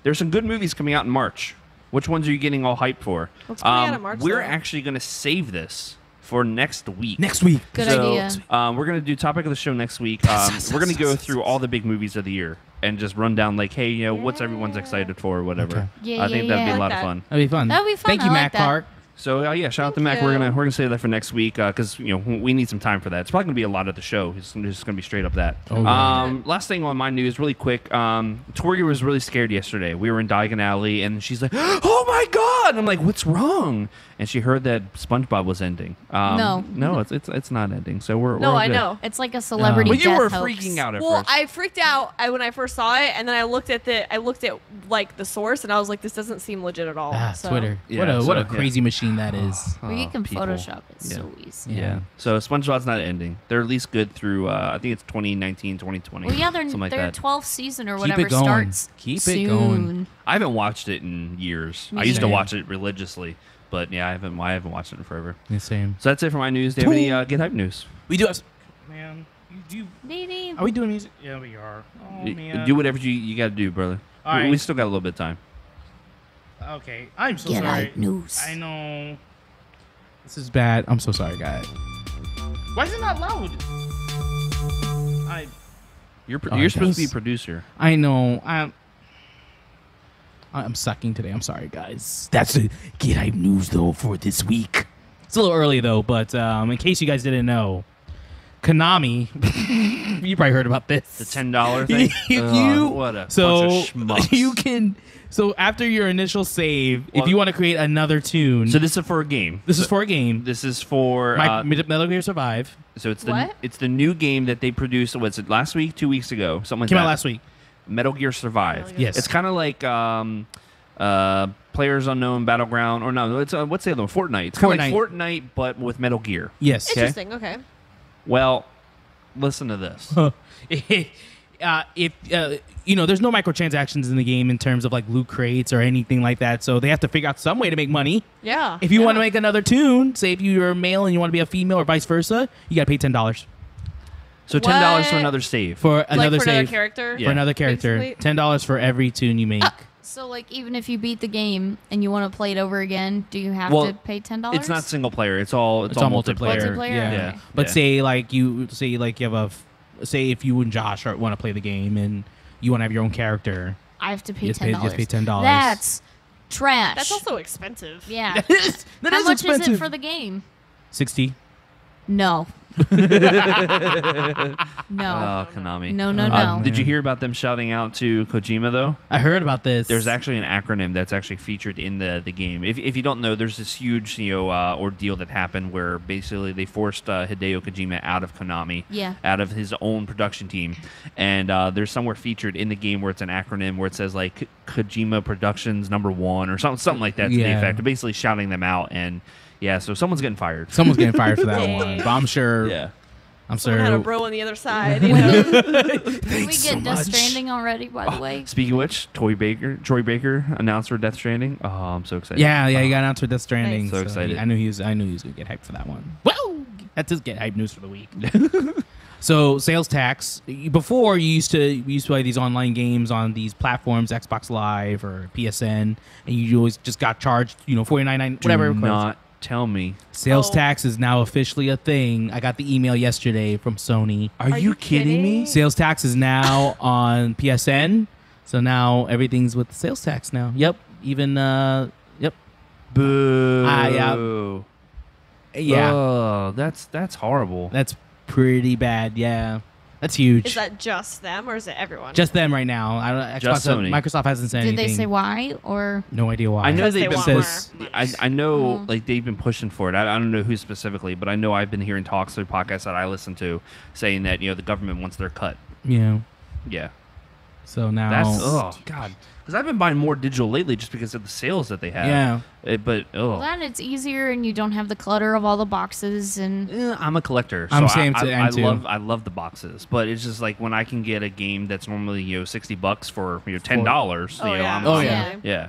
there's some good movies coming out in March. Which ones are you getting all hyped for? What's coming out in March, We're though? actually going to save this for next week. Next week. Good So, idea. We're going to do topic of the show next week. We're going to go through all the big movies of the year and just run down like, hey, what's everyone's excited for or whatever. Okay. Yeah, I think yeah, that'd be yeah. a lot Like of that. fun. That'd be fun. That'd be fun. Thank you, I like Matt that. Clark. So yeah, shout out to Mac. you. We're gonna save that for next week because we need some time for that. It's probably gonna be a lot of the show. It's just gonna be straight up that. Oh, yeah. Last thing on my news, really quick. Tori was really scared yesterday. We were in Diagon Alley and she's like, "Oh my god!" And I'm like, "What's wrong?" And she heard that SpongeBob was ending. No, it's not ending. So we're No, all I good. know. It's like a celebrity But you death were hoax. freaking out at Well, first. I freaked out when I first saw it, and then I looked at like the source, and I was like, "This doesn't seem legit at all." So. Twitter. Yeah, what a so, crazy machine that is. Well, you can people. Photoshop it Yeah. so easy. Yeah. So SpongeBob's not ending. They're at least good through. I think it's 2019, 2020. Well, yeah, something like their that. 12th season or Keep whatever it going. starts Keep it soon. going. I haven't watched it in years. Me I used to neither. watch it religiously, but yeah, I haven't watched it in forever. The same. So that's it for my news. Do you have any Get Hype news? We do have. Man, you. Didi. Are we doing music? Yeah, we are. Oh man. Do whatever you got to do, brother. All We right. still got a little bit of time. Okay, I'm so Get sorry. Hype news. I know. This is bad. I'm so sorry, guys. Why is it not loud? You're Oh, you're supposed to be yes. a producer. I know. I'm sucking today. I'm sorry, guys. That's the Get Hype news, though, for this week. It's a little early, though, but in case you guys didn't know, Konami, you probably heard about this. The $10 thing. What a bunch of schmucks. you can. So after your initial save, Well- if you want to create another tune, So this is for a game. this is for a game. This is for Metal Gear Survive so it's What? the new game that they produced. What's it? Last week, 2 weeks ago, something like came that. out last week. Metal Gear Survive. Metal Gear Yes. It's kind of like Players Unknown Battleground, or no, it's what's the other one? Fortnite. It's kind of like Fortnite, but with Metal Gear. Yes. Interesting. Okay. Well, listen to this. There's no microtransactions in the game in terms of like loot crates or anything like that, so they have to figure out some way to make money. Yeah. If you want to make another tune, say if you're a male and you want to be a female or vice versa, you gotta pay $10 So $10 What? for another save. for like another for another save character. Yeah. for another character. Basically. $10 for every tune you make. So, like, even if you beat the game and you want to play it over again, do you have Well, to pay $10? It's not single player. It's all multiplayer. Multiplayer? Yeah. Okay. But Yeah. say you have say if you and Josh want to play the game and you want to have your own character, I have to pay you $10. just pay $10. That's trash. That's also expensive. Yeah. That How is much is expensive. it for the game? 60. No. No. Oh, Konami. No, no, no. Did you hear about them shouting out to Kojima though? I heard about this. There's actually an acronym that's actually featured in the game. If you don't know, there's this huge ordeal that happened where basically they forced Hideo Kojima out of Konami, Yeah. out of his own production team, and there's somewhere featured in the game where it's an acronym where it says like Kojima Productions #1 or something like that to the Yeah. effect, basically shouting them out. And yeah, so someone's getting fired. Someone's getting fired for that Dang. one, but I'm sure. Yeah. I'm Someone had a sure. bro on the other side. You know? Did we get Death Stranding already, by the way? Speaking of which, Troy Baker announced for Death Stranding. Oh, I'm so excited. Yeah, he got announced for Death Stranding. Nice. So excited. I knew he was gonna get hyped for that one. Whoa! That's his get hype news for the week. So sales tax. Before we used to play these online games on these platforms, Xbox Live or PSN, and you always just got charged, $49.99, whatever. Do not tell me. Sales Oh. tax is now officially a thing. I got the email yesterday from Sony. Are you kidding me? Sales tax is now on PSN, so now everything's with the sales tax now. Yep, even yep, Boo. yeah. Oh, that's horrible. That's pretty bad. Yeah, that's huge. Is that just them or is it everyone? Just them right now. I don't. Just Xbox, Sony. Microsoft hasn't said Did anything. they say why? Or No idea why. I know Because they've they been. want says- more. I know like they've been pushing for it. I don't know who specifically, but I know I've been hearing talks through podcasts that I listen to saying that the government wants their cut. Yeah. Yeah, So now. that's god. Because I've been buying more digital lately just because of the sales that they have. Yeah. But well, then it's easier and you don't have the clutter of all the boxes and I'm a collector. So I'm same I, to- I, I'm too. I love the boxes, but it's just like when I can get a game that's normally $60 for $10. Oh, yeah. Oh, I'm- yeah. yeah.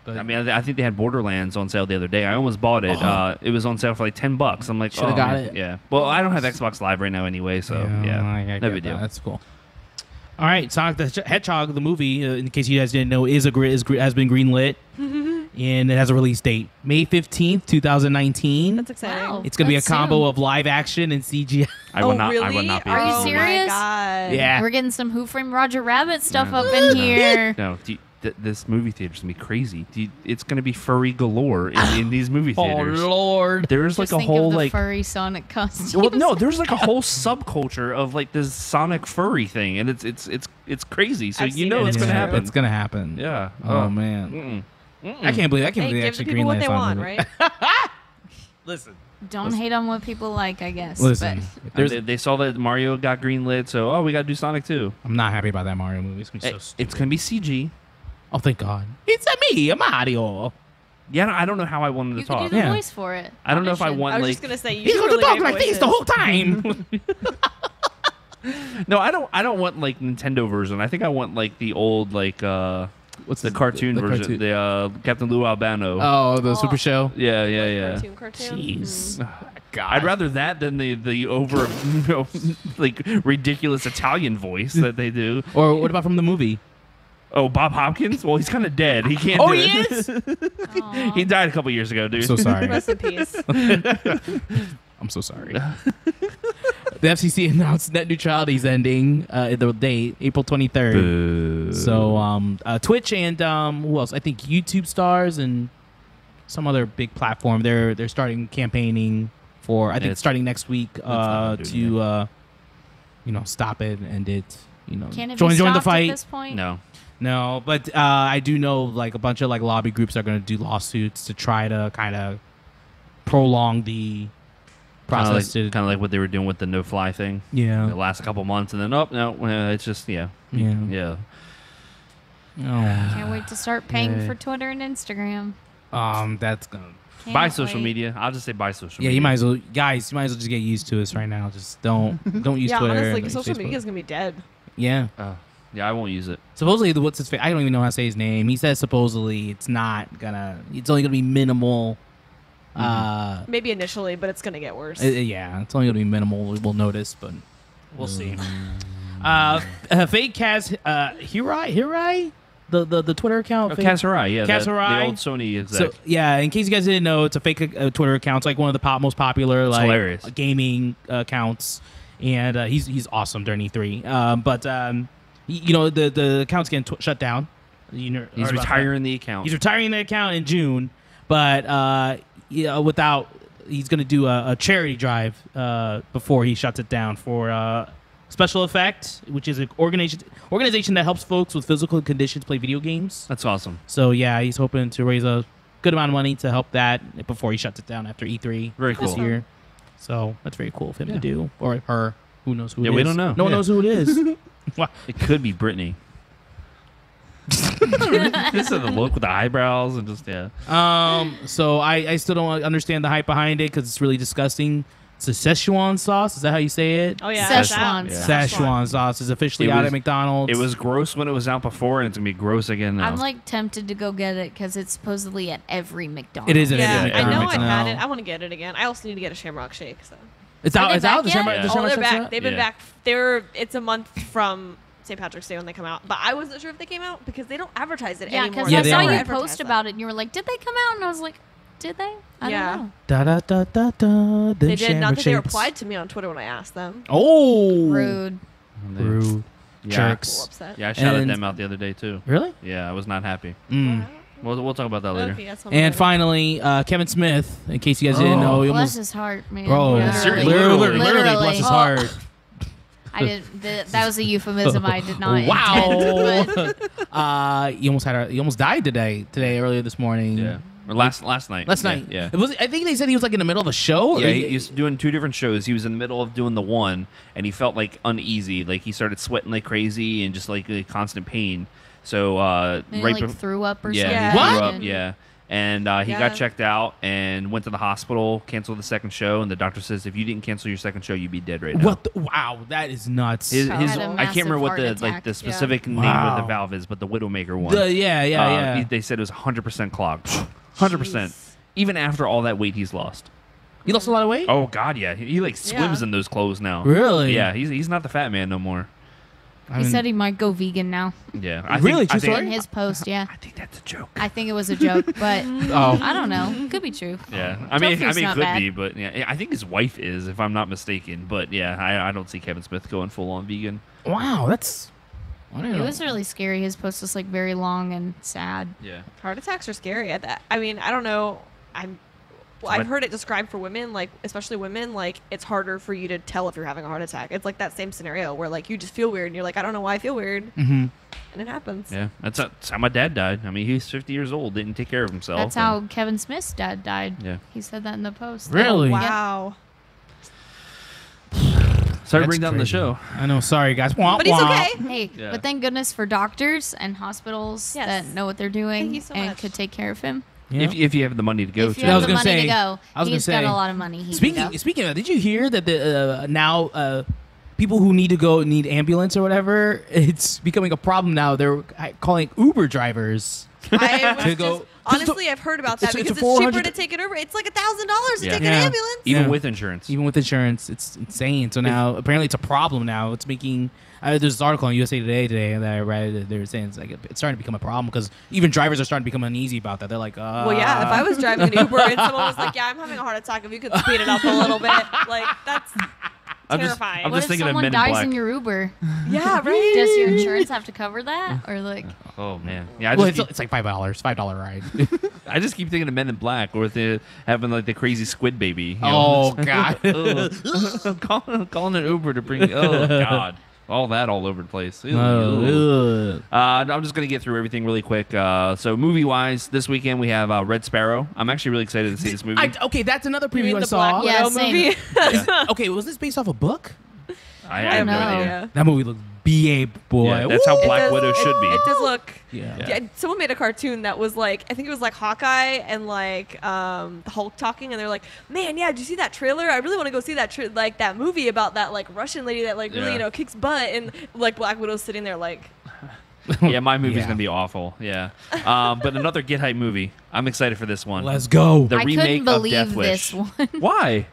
But I mean, I think they had Borderlands on sale the other day. I almost bought it. It was on sale for like $10. I'm like, Shoulda oh, got man. it. Yeah. Well, I don't have Xbox Live right now anyway, so yeah, I no get big that. deal. That's cool. All right, Sonic the Hedgehog, the movie, in case you guys didn't know, has been greenlit. and it has a release date, May 15th, 2019. That's exciting. Wow. It's gonna be a That's combo soon. of live action and CGI. I would not. Really? I would not be. Are you able to do that. serious? Oh my God. Yeah. We're getting some Who Framed Roger Rabbit stuff No. up in here. No, this movie theater's gonna be crazy. It's gonna be furry galore in these movie Oh theaters. Lord. There's Just like a think whole of the like. furry Sonic costume. Well, no, there's like a whole subculture of like this Sonic furry thing, and it's crazy. So I've you seen know it. it's It's gonna true. happen. It's gonna happen. Yeah. Oh man. Mm-mm. I can't believe Hey, they give the actually people what greenlit they Sonic want, movie. right? Listen. Don't hate on what people like, I guess. Listen. They saw that Mario got greenlit, so we gotta do Sonic too. I'm not happy about that Mario movie. It's gonna be so stupid. It's gonna be CG. Oh, thank God. It's me, Mario. Yeah, I don't know how I want him to You could talk. do the Yeah. voice for it. I don't know if I Audition. want I was like. just gonna say you He's going really to talk great like this the voices. whole time. No, I don't want like Nintendo version. I think I want like the old like What's the cartoon version, cartoon? the Captain Lou Albano. Oh, the Super Show. Yeah. Cartoon. Jeez. God. I'd rather that than the over like ridiculous Italian voice that they do. Or what about from the movie? Oh, Bob Hopkins? Well, he's kind of dead. He can't Oh, do he it. is? Aw. He died a couple years ago, dude. So sorry. Rest in peace. I'm so sorry. The FCC announced net neutrality is ending the date, April 23rd. Boo. So Twitch and who else? I think YouTube stars and some other big platform. They're starting campaigning for. I think it's starting next week not to stop it and end it. Can it join be the stopped fight. at this point? No, but I do know like a bunch of like lobby groups are going to do lawsuits to try to kind of prolong the process. Kind of like what they were doing with the no-fly thing. Yeah. It lasts a couple months, and then it's just Yeah. yeah. Oh. Can't wait to start paying Yeah. for Twitter and Instagram. That's gonna. Can't Buy social wait. media. I'll just say buy social Yeah, media. you might as well, guys. You might as well just get used to this right now. Just don't use Yeah, Twitter. honestly, don't social use media Facebook. is gonna be dead. Yeah. Yeah, I won't use it. Supposedly, what's his face? I don't even know how to say his name. He says supposedly it's not gonna. It's only gonna be minimal. Maybe initially, but it's gonna get worse. Yeah, it's only gonna be minimal. We'll notice, but we'll see. Fake Kaz Hirai, the Twitter account. Fake- Kaz Hirai, yeah, Kaz Hirai. the old Sony exec. So yeah, in case you guys didn't know, it's a fake Twitter account. It's like one of the most popular like hilarious. gaming accounts, and he's awesome during E3. But the account's getting shut down. He's heard about that? retiring the account. He's retiring the account in June, but he's going to do a charity drive before he shuts it down for Special Effect, which is an organization that helps folks with physical conditions play video games. That's awesome. So yeah, he's hoping to raise a good amount of money to help that before he shuts it down after E3 Very this cool. year. So that's very cool of him Yeah. to do, or her. Who knows who it Yeah, is? we don't know. No one Yeah. knows who it is. It could be Brittany. This is the look with the eyebrows and just So I still don't understand the hype behind it because it's really disgusting. It's a Szechuan sauce. Is that how you say it? Oh yeah, Szechuan. that. Yeah. Szechuan sauce is officially It out was- at McDonald's. It was gross when it was out before, and it's gonna be gross again now. I'm like tempted to go get it because it's supposedly at every McDonald's. It is at Yeah, every I know McDonald's I've now. had it. I want to get it again. I also need to get a Shamrock Shake. So. It's out. Are they It's out. back The yet? Shamrock. Yeah. The Oh, Shamrock they're Shack's back. out? They've been Yeah. back. It's a month from St. Patrick's Day when they come out, but I wasn't sure if they came out because they don't advertise it Yeah, anymore. because Yeah, I they saw are. you Advertise post that. about it and you were like, did they come out? And I was like, did they? I Yeah. don't know. Da da da da da. They did. Not that they replied to me on Twitter when I asked them. Oh, Rude. rude. Yeah. A little Jerks. upset. Yeah, I shouted And- them out the other day too. Really? Yeah, I was not happy. Mm. We'll talk about that later. Okay, that's one And better. finally, Kevin Smith. In case you guys didn't know, he Bless almost. his heart, man. Bro, Seriously. literally, Literally. bless his Oh. heart. I didn't. That was a euphemism. I did not Wow. intend. But He almost died today earlier this morning. Yeah, or last night. Last night. Yeah. It was. I think they said he was like in the middle of a show. Yeah, he's doing two different shows. He was in the middle of doing the one, and he felt like uneasy. Like he started sweating like crazy and just like constant pain. So maybe right like bef- threw up or yeah, something. he What? threw up. Yeah. And he Yeah. got checked out and went to the hospital, canceled the second show, and the doctor says if you didn't cancel your second show, you'd be dead right now. What? Wow, that is nuts. His, Probably had a I can't massive remember what heart the attack. the specific name of Wow. the valve is, but the Widowmaker one. Yeah. They said it was 100% clogged. 100%. Jeez. Even after all that weight he's lost. You lost a lot of weight. Oh God, yeah. He like swims Yeah. in those clothes now. Really? Yeah, he's not the fat man no more. He said he might go vegan now. Yeah. Really? True I think, story? In his post, yeah. I think that's a joke. I think it was a joke, but Oh. I don't know. Could be true. Yeah, I mean, Tofu's it not could bad. be, but yeah, I think his wife is, if I'm not mistaken. But yeah, I don't see Kevin Smith going full on vegan. Wow, that's. I don't It know. was really scary. His post was like very long and sad. Yeah, Heart attacks are scary. I mean, I don't know. I've heard it described for women, like especially women, like it's harder for you to tell if you're having a heart attack. It's like that same scenario where like you just feel weird and you're like, I don't know why I feel weird, Mm-hmm. and it happens. yeah. That's how my dad died. I mean, he's 50 years old, didn't take care of himself. That's how Kevin Smith's dad died. Yeah. He said that in the post. Really? Wow. Sorry to That's bring down the crazy. show. I know. Sorry, guys. Wah, But he's wah. okay. Hey, Yeah. but thank goodness for doctors and hospitals Yes. that know what they're doing Thank you so and much. could take care of him. Yeah. If you have the money to go If to. you I have was the gonna money say- to go, I was gonna he's got say- a lot of money. He can go. Speaking of, did you hear that the now people who need to go need ambulance or whatever? It's becoming a problem now. They're calling Uber drivers. I was To go- just, honestly, I've heard about that It's a because it's 400 cheaper to take it over. It's like $1,000 to Yeah. take Yeah. an ambulance. even Yeah. with insurance. Even with insurance, it's insane. So now apparently it's a problem now. It's making. There's this article on USA Today that I read. They're saying it's starting to become a problem because even drivers are starting to become uneasy about that. They're like, Well, yeah, if I was driving an Uber and someone was like, yeah, I'm having a heart attack, if you could speed it up a little bit, like, that's I'm just- terrifying. I'm What just if thinking of someone Men in dies Black. in your Uber? yeah, right? Does your insurance have to cover that? Or like, Oh man, yeah. I well, just, it's like $5 ride. I just keep thinking of Men in Black, or the having like the crazy squid baby. You know? Oh God. Ugh. calling an Uber to bring. Oh God, all that all over the place. Ew, ew. Oh, ugh. I'm just gonna get through everything really quick. So movie wise, this weekend we have Red Sparrow. I'm actually really excited to see this movie. Okay, that's another You mean preview I the saw. Black Yeah, Widow same. movie? Yeah. Okay, was this based off a book? I have no know. idea. Yeah. That movie looks BA boy. Yeah, that's how It Black does- Widow should be. It does look. Yeah. Yeah. Yeah, someone made a cartoon that was like, I think it was like Hawkeye and like the Hulk talking, and they're like, "Man, yeah, did you see that trailer? I really want to go see that like that movie about that like Russian lady that like really Yeah. kicks butt." And like Black Widow's sitting there like, Yeah, my movie's Yeah. gonna be awful. Yeah, but another Get Hype movie. I'm excited for this one. Let's go. The I remake couldn't of believe Death this Wish. one. Why?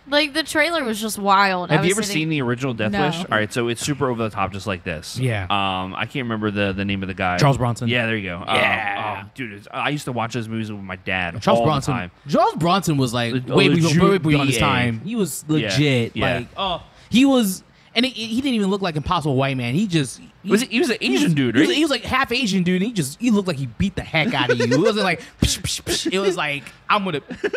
Like the trailer was just wild. Have you ever seen the original Death No. Wish? All right, so it's super over the top, just like this. Yeah. I can't remember the name of the guy. Charles Bronson. Yeah, there you go. Yeah. Dude, I used to watch those movies with my dad Charles all Bronson. the time. Charles Bronson was like A way legit beyond his BA. time. He was legit. Yeah. Like, he was, and he didn't even look like Impossible White Man. He just He was an Asian dude, right? He was like half Asian dude. And he looked like he beat the heck out of you. It wasn't like psh, psh, psh. It was like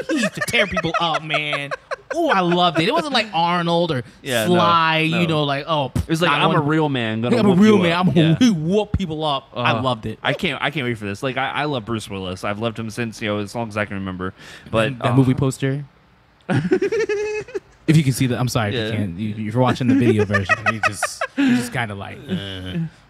he used to tear people up, man. Oh, I loved it. It wasn't like Arnold or Yeah, Sly, no. you know, like It was like I'm a real man. Gonna I'm a whoop real you man. up. I'm gonna Yeah. whoop people up. I loved it. I can't wait for this. Like I love Bruce Willis. I've loved him since as long as I can remember. But that movie poster. If you can see that, I'm sorry if Yeah. you can't. If you're watching the video version, he's just kind of like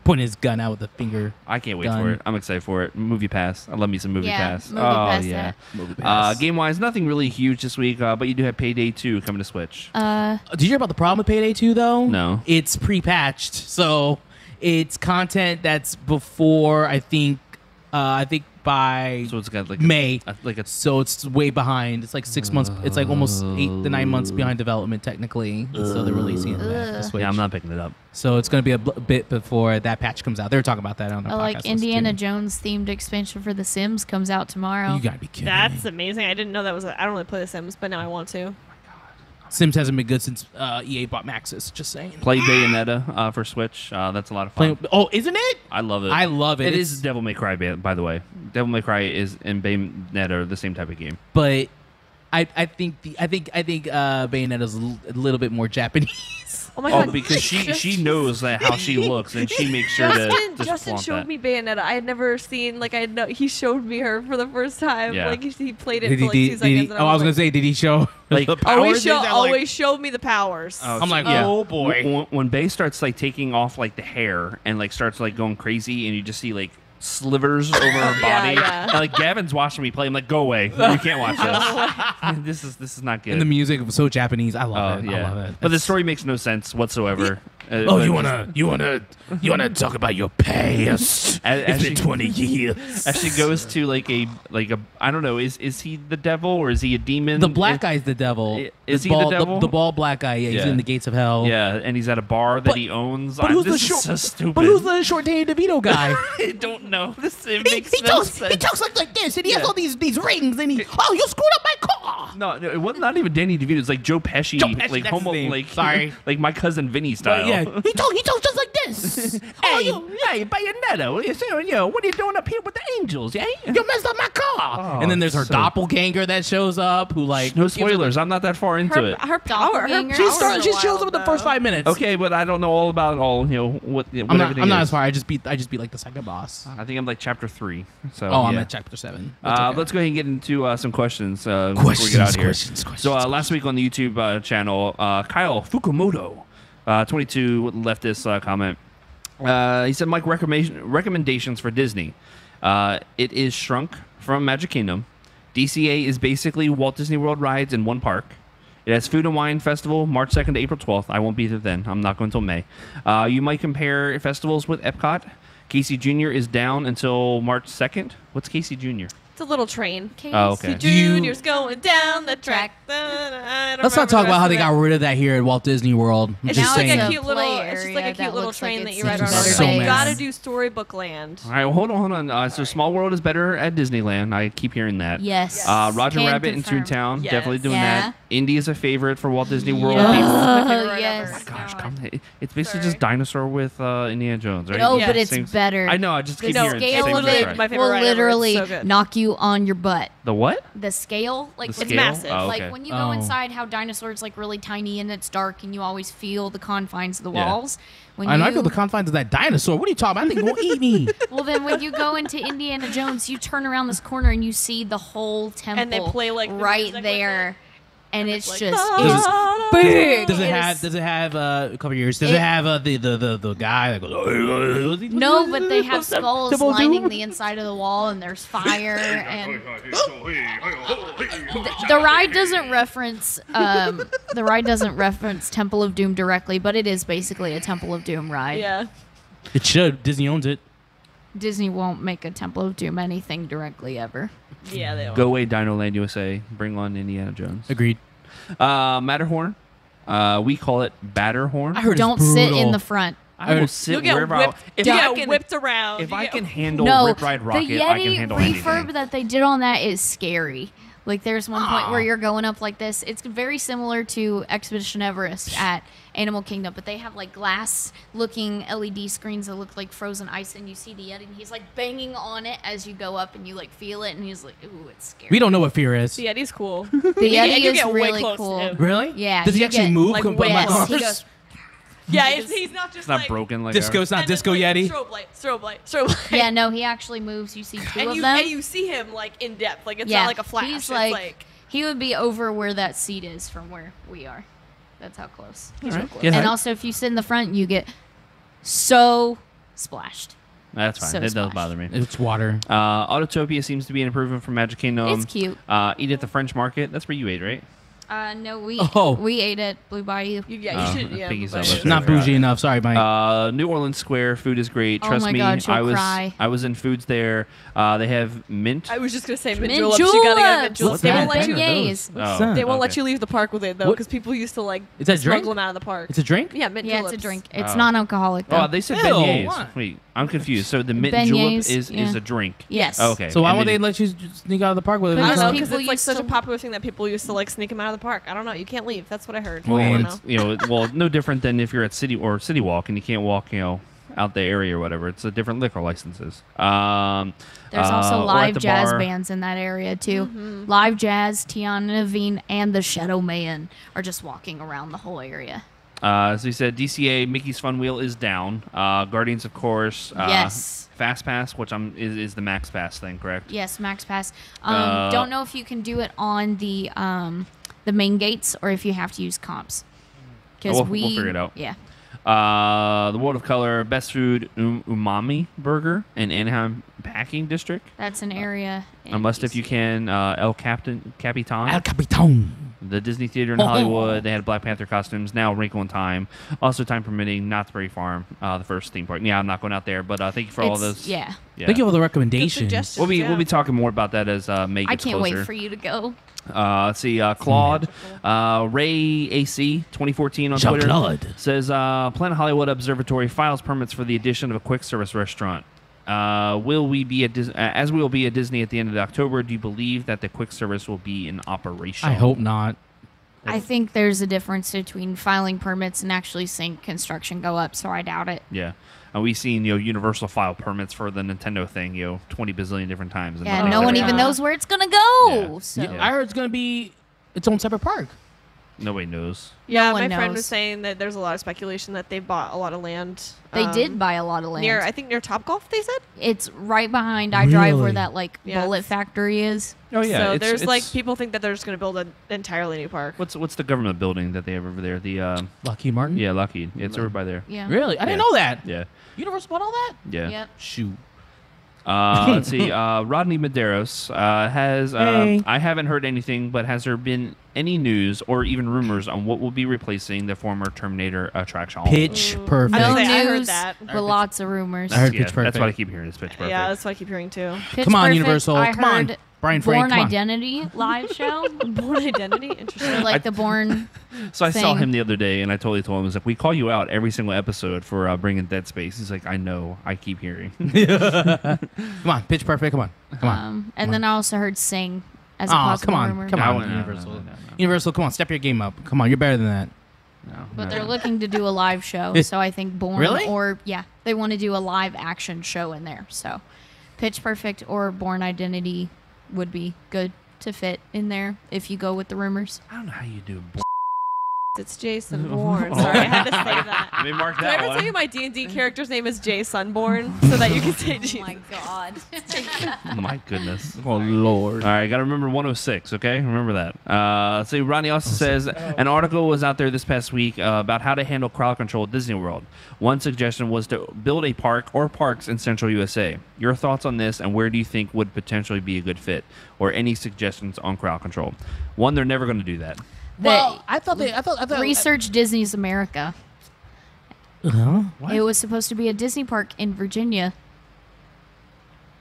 pointing his gun out with the finger. I can't wait Done. for it. I'm excited for it. Movie Pass. I love me some Movie Yeah, Pass. Movie oh Pass, yeah. yeah. Movie Pass. Game wise, nothing really huge this week. But you do have Payday 2 coming to Switch. Did you hear about the problem with Payday 2 though? No. It's pre-patched, so it's content that's before I think by So it's got like May. like a So it's way behind. It's like 6 months. It's like almost 8 to 9 months behind development technically. So they're releasing it back to Switch. yeah. I'm not picking it up. So it's going to be a bit before that patch comes out. They were talking about that on the podcast. like list, Indiana too. Jones themed expansion for The Sims comes out tomorrow. You gotta be kidding "That's me. amazing." I didn't know that was. I don't really play The Sims, but now I want to. Sims hasn't been good since EA bought Maxis. Just saying. Play Bayonetta for Switch. That's a lot of fun. Oh, isn't it? I love it. I love it. It It's- is Devil May Cry, by the way. Devil May Cry is and Bayonetta are the same type of game. But I think Bayonetta's a little bit more Japanese. Oh my Oh, god! because she knows that how she looks and she makes sure to just Justin flaunt showed that. me Bayonetta. I had never seen he showed me her for the first time. Yeah. Like he played it for like 2 seconds. And I was gonna say, did he show Like, the powers? always show me the powers. Oh, I'm like, yeah. oh boy. When Bay starts like taking off like the hair and like starts like going crazy, and you just see like slivers over her body. yeah. And, like Gavin's watching me play. I'm like, go away. You can't watch this. This is not good. And the music was so Japanese. I love it. I love it. But the story makes no sense whatsoever. Oh, you wanna talk about your past? It's been 20 years. As she goes to like a I don't know, is he the devil or is he a demon? The black guy's the devil. Is he the devil? The bald black guy. Yeah, he's in the gates of hell. Yeah, and he's at a bar that he owns. But who's this the is so stupid. But who's the short Danny DeVito guy? I don't know. It makes no sense. He talks like this, and he has all these rings, and you screwed up my car. No, it wasn't not even Danny DeVito. It's like Joe Pesci, like that's his name. like Sorry. like my cousin Vinny style. Yeah, he talks just like this. Hey, Bayonetta, what are you doing up here with the angels? Yeah, You messed up my car. And then there's her doppelganger that shows up, who like no spoilers. I'm not that far into it. Her power. Doppelganger. She shows up in the first 5 minutes. Okay, but I don't know all about what I'm everything not is. as far. I just beat like the second boss. I think I'm like chapter 3. So I'm yeah. at chapter 7. That's okay. Let's go ahead and get into some questions before we get out of here. Questions. So last week on the YouTube channel, Kyle Fukumoto, 22, left this comment. He said, Mike, recommendations for Disney. It is Shrunk from Magic Kingdom. DCA is basically Walt Disney World rides in one park. It has Food and Wine Festival, March 2nd to April 12th. I won't be there then. I'm not going until May. You might compare festivals with Epcot. Casey Jr. is down until March 2nd. What's Casey Jr.? It's a little train. Oh, okay. Junior's going down the track. Let's not talk about how they got rid of that here at Walt Disney World. I'm It's just just like saying. a cute little. Play It's just area like a cute that little looks like train that it's you ride just on. so You mad. gotta do Storybook Land. All right, well, hold on. So Small World is better at Disneyland. I keep hearing that. Yes. Roger Can Rabbit in confirm. Toontown, Yes. definitely doing Yeah. that. Indy is a favorite for Walt Disney World. Yeah. People- My favorite Oh, ride yes. ever. Gosh, God. it's basically Sorry. just Dinosaur with Indiana Jones, right? No, Yeah. but it's Same- better. I know. I just keep No, hearing scale same of thing, it, right? my favorite will ride ever. It's literally so good. knock you on your butt. The what? The scale, like The when scale? massive. Oh, like okay. when you go Oh. inside, how dinosaurs like really tiny and it's dark, and you always feel the confines of the Yeah. walls. When I you feel the confines of that dinosaur. What are you talking about? I think it's going to eat me. well, then when you go into Indiana Jones, you turn around this corner and you see the whole temple, And they play, like, the right music with there, it. and it's like, just "Ah." it's big. Does it It have? is- Does it have a couple of years? Does it have the guy that goes? No, but they have skulls Temple of lining Doom? the inside of the wall, and there's fire. And the ride doesn't reference Temple of Doom directly, but it is basically a Temple of Doom ride. Yeah. It should. Disney owns it. Disney won't make a Temple of Doom anything directly ever. Yeah, they Go away, Dino Land USA. Bring on Indiana Jones. Agreed. Matterhorn. We call it Batterhorn. I heard it's Don't sit in brutal. the front. I will You'll sit get wherever whipped. if You I get can, whipped around. If You I get- can handle No, Rip Ride Rocket, the I can Yeti handle refurb anything. that they did on that is scary. Like there's one point where you're going up like this. It's very similar to Expedition Everest at Animal Kingdom, but they have like glass-looking LED screens that look like frozen ice, and you see the Yeti, and he's like banging on it as you go up, and you like feel it, and he's like, "Ooh, it's scary." We don't know what fear is. The Yeti's cool. The Yeti you is get way really close to cool. him. Really? Yeah, Does he you actually get, move? like, Come put my yes, arms? he goes. Yeah, he's not just It's not like broken like Disco. It's not and it's Disco like Yeti. Strobe light. Yeah, no, he actually moves. You see two And of you them. and you see him like in depth. Like it's yeah, not like a flash. He's It's like, he would be over where that seat is from where we are. That's how close. he's All real right. close. Yeah. And also, if you sit in the front, you get so splashed. That's fine. So It doesn't splashed. bother me. It's water. Autotopia seems to be an improvement from Magic Kingdom. It's cute. Eat at the French Market. That's where you ate, right? No, we Oh. we ate at Blue Bayou. Yeah, you should. Yeah, Piggy's but- not much. Not bougie enough. Sorry, Mike. New Orleans Square food is great. Oh Trust my me, God, you'll I was cry. I was in foods there. They have mint. I was just gonna say mint Mint juleps. You gotta get mint juleps. juleps. What's They that? won't let you. Beignets. What's that? They won't let Okay. you leave the park with it though, What? because people used to like Is that drink? smuggle them out of the park. It's a drink? Yeah, mint Yeah, juleps. it's a drink. It's Oh. non-alcoholic though. Oh, they said Ew, beignets. why? Wait, I'm confused. So the mint julep Beignets, is yeah. a drink. Yes. Okay. So why And would then- they let you just sneak out of the park with it? I don't Because know, people because it's like used such a to- popular thing that people used to like sneak them out of the park. I don't know. You can't leave. That's what I heard. Well, I don't it's, know. well, no different than if you're at City Walk and you can't walk, out the area or whatever. It's a different liquor licenses. There's also or at live the jazz bar. bands in that area too. Live jazz, Tiana Naveen, and the Shadow Man are just walking around the whole area. So he said DCA Mickey's Fun Wheel is down. Guardians, of course. Yes. Fast Pass, which is the Max Pass thing, correct? Yes, Max Pass. Uh, Don't know if you can do it on the main gates or if you have to use comps. Because we'll figure it out. Yeah. The World of Color Best Food Umami Burger in Anaheim Packing District. That's an area. A must if you can. El Capitan. El Capitan. The Disney Theater in Hollywood. They had Black Panther costumes. Now Wrinkle in Time. Also, time permitting, Knott's Berry Farm, the first theme park. Yeah, I'm not going out there, but thank you for all those. Yeah. Thank you for the recommendations. suggestions. We'll be talking more about that as May gets I can't closer. wait for you to go. Let's see. Claude Ray AC 2014 on Twitter Jean-Claude. says Planet Hollywood Observatory files permits for the addition of a quick service restaurant. Will we be as we will be at Disney at the end of October? Do you believe that the quick service will be in operation? I hope not. I think there's a difference between filing permits and actually seeing construction go up, so I doubt it. Yeah. And we've seen Universal file permits for the Nintendo thing 20 bazillion different times. And Yeah, nothing's no one ever even happened. knows where it's gonna go. Yeah. So Yeah. I heard it's going to be its own separate park. Nobody knows. Yeah, No one my friend was knows. saying that there's a lot of speculation that they bought a lot of land. they did buy a lot of land. I think near Topgolf. They said. It's right behind iDrive where Really? that Yeah, bullet it's- factory is. Oh yeah. So there's people think that they're just going to build an entirely new park. What's the government building that they have over there? The Lockheed Martin? yeah, Lockheed. It's over by there. Yeah. Really? I didn't Yeah. know that. Yeah. Universal bought all that? Yeah. Yep. Shoot. Let's see. Rodney Medeiros has. Hey. I haven't heard anything, but has there been any news or even rumors on what will be replacing the former Terminator attraction? Pitch Perfect. No I news, heard that. but lots of rumors. I heard Yeah, Pitch Perfect. That's what I keep hearing. It's Pitch Perfect. Yeah, that's what I keep hearing too. Pitch Come on, Perfect, Universal. I Come on. heard Brian Frank, Born come on. Identity live show. Born Identity, interesting. Like the Born. So I saw thing. him the other day, and I totally told him, I was like, we call you out every single episode for bringing Dead Space. He's like, I know. I keep hearing. Come on, Pitch Perfect. Come on. Come on. And then I also heard Sing as a Oh, possible come on. rumor. Come No, on, no, no, Universal. no, no, no. Universal, come on. Step your game up. Come on. You're better than that. No, But no. they're looking to do a live show, so I think Born Really? they want to do a live action show in there. So Pitch Perfect or Born Identity would be good to fit in there if you go with the rumors. I don't know how you do. It's Jay Sunborn. Sorry, I had to say that. Let me mark Did I that ever one. tell you my D&D character's name is Jay Sunborn so that you can say Jesus? Oh my god. My goodness. Oh, Lord. All right, got to remember 106, okay? Remember that. Let's see, Ronnie also says, an article was out there this past week about how to handle crowd control at Disney World. One suggestion was to build a park or parks in Central USA. Your thoughts on this, and where do you think would potentially be a good fit? Or any suggestions on crowd control? One, they're never going to do that. Well, I thought Research Disney's America. Huh? It was supposed to be a Disney park in Virginia.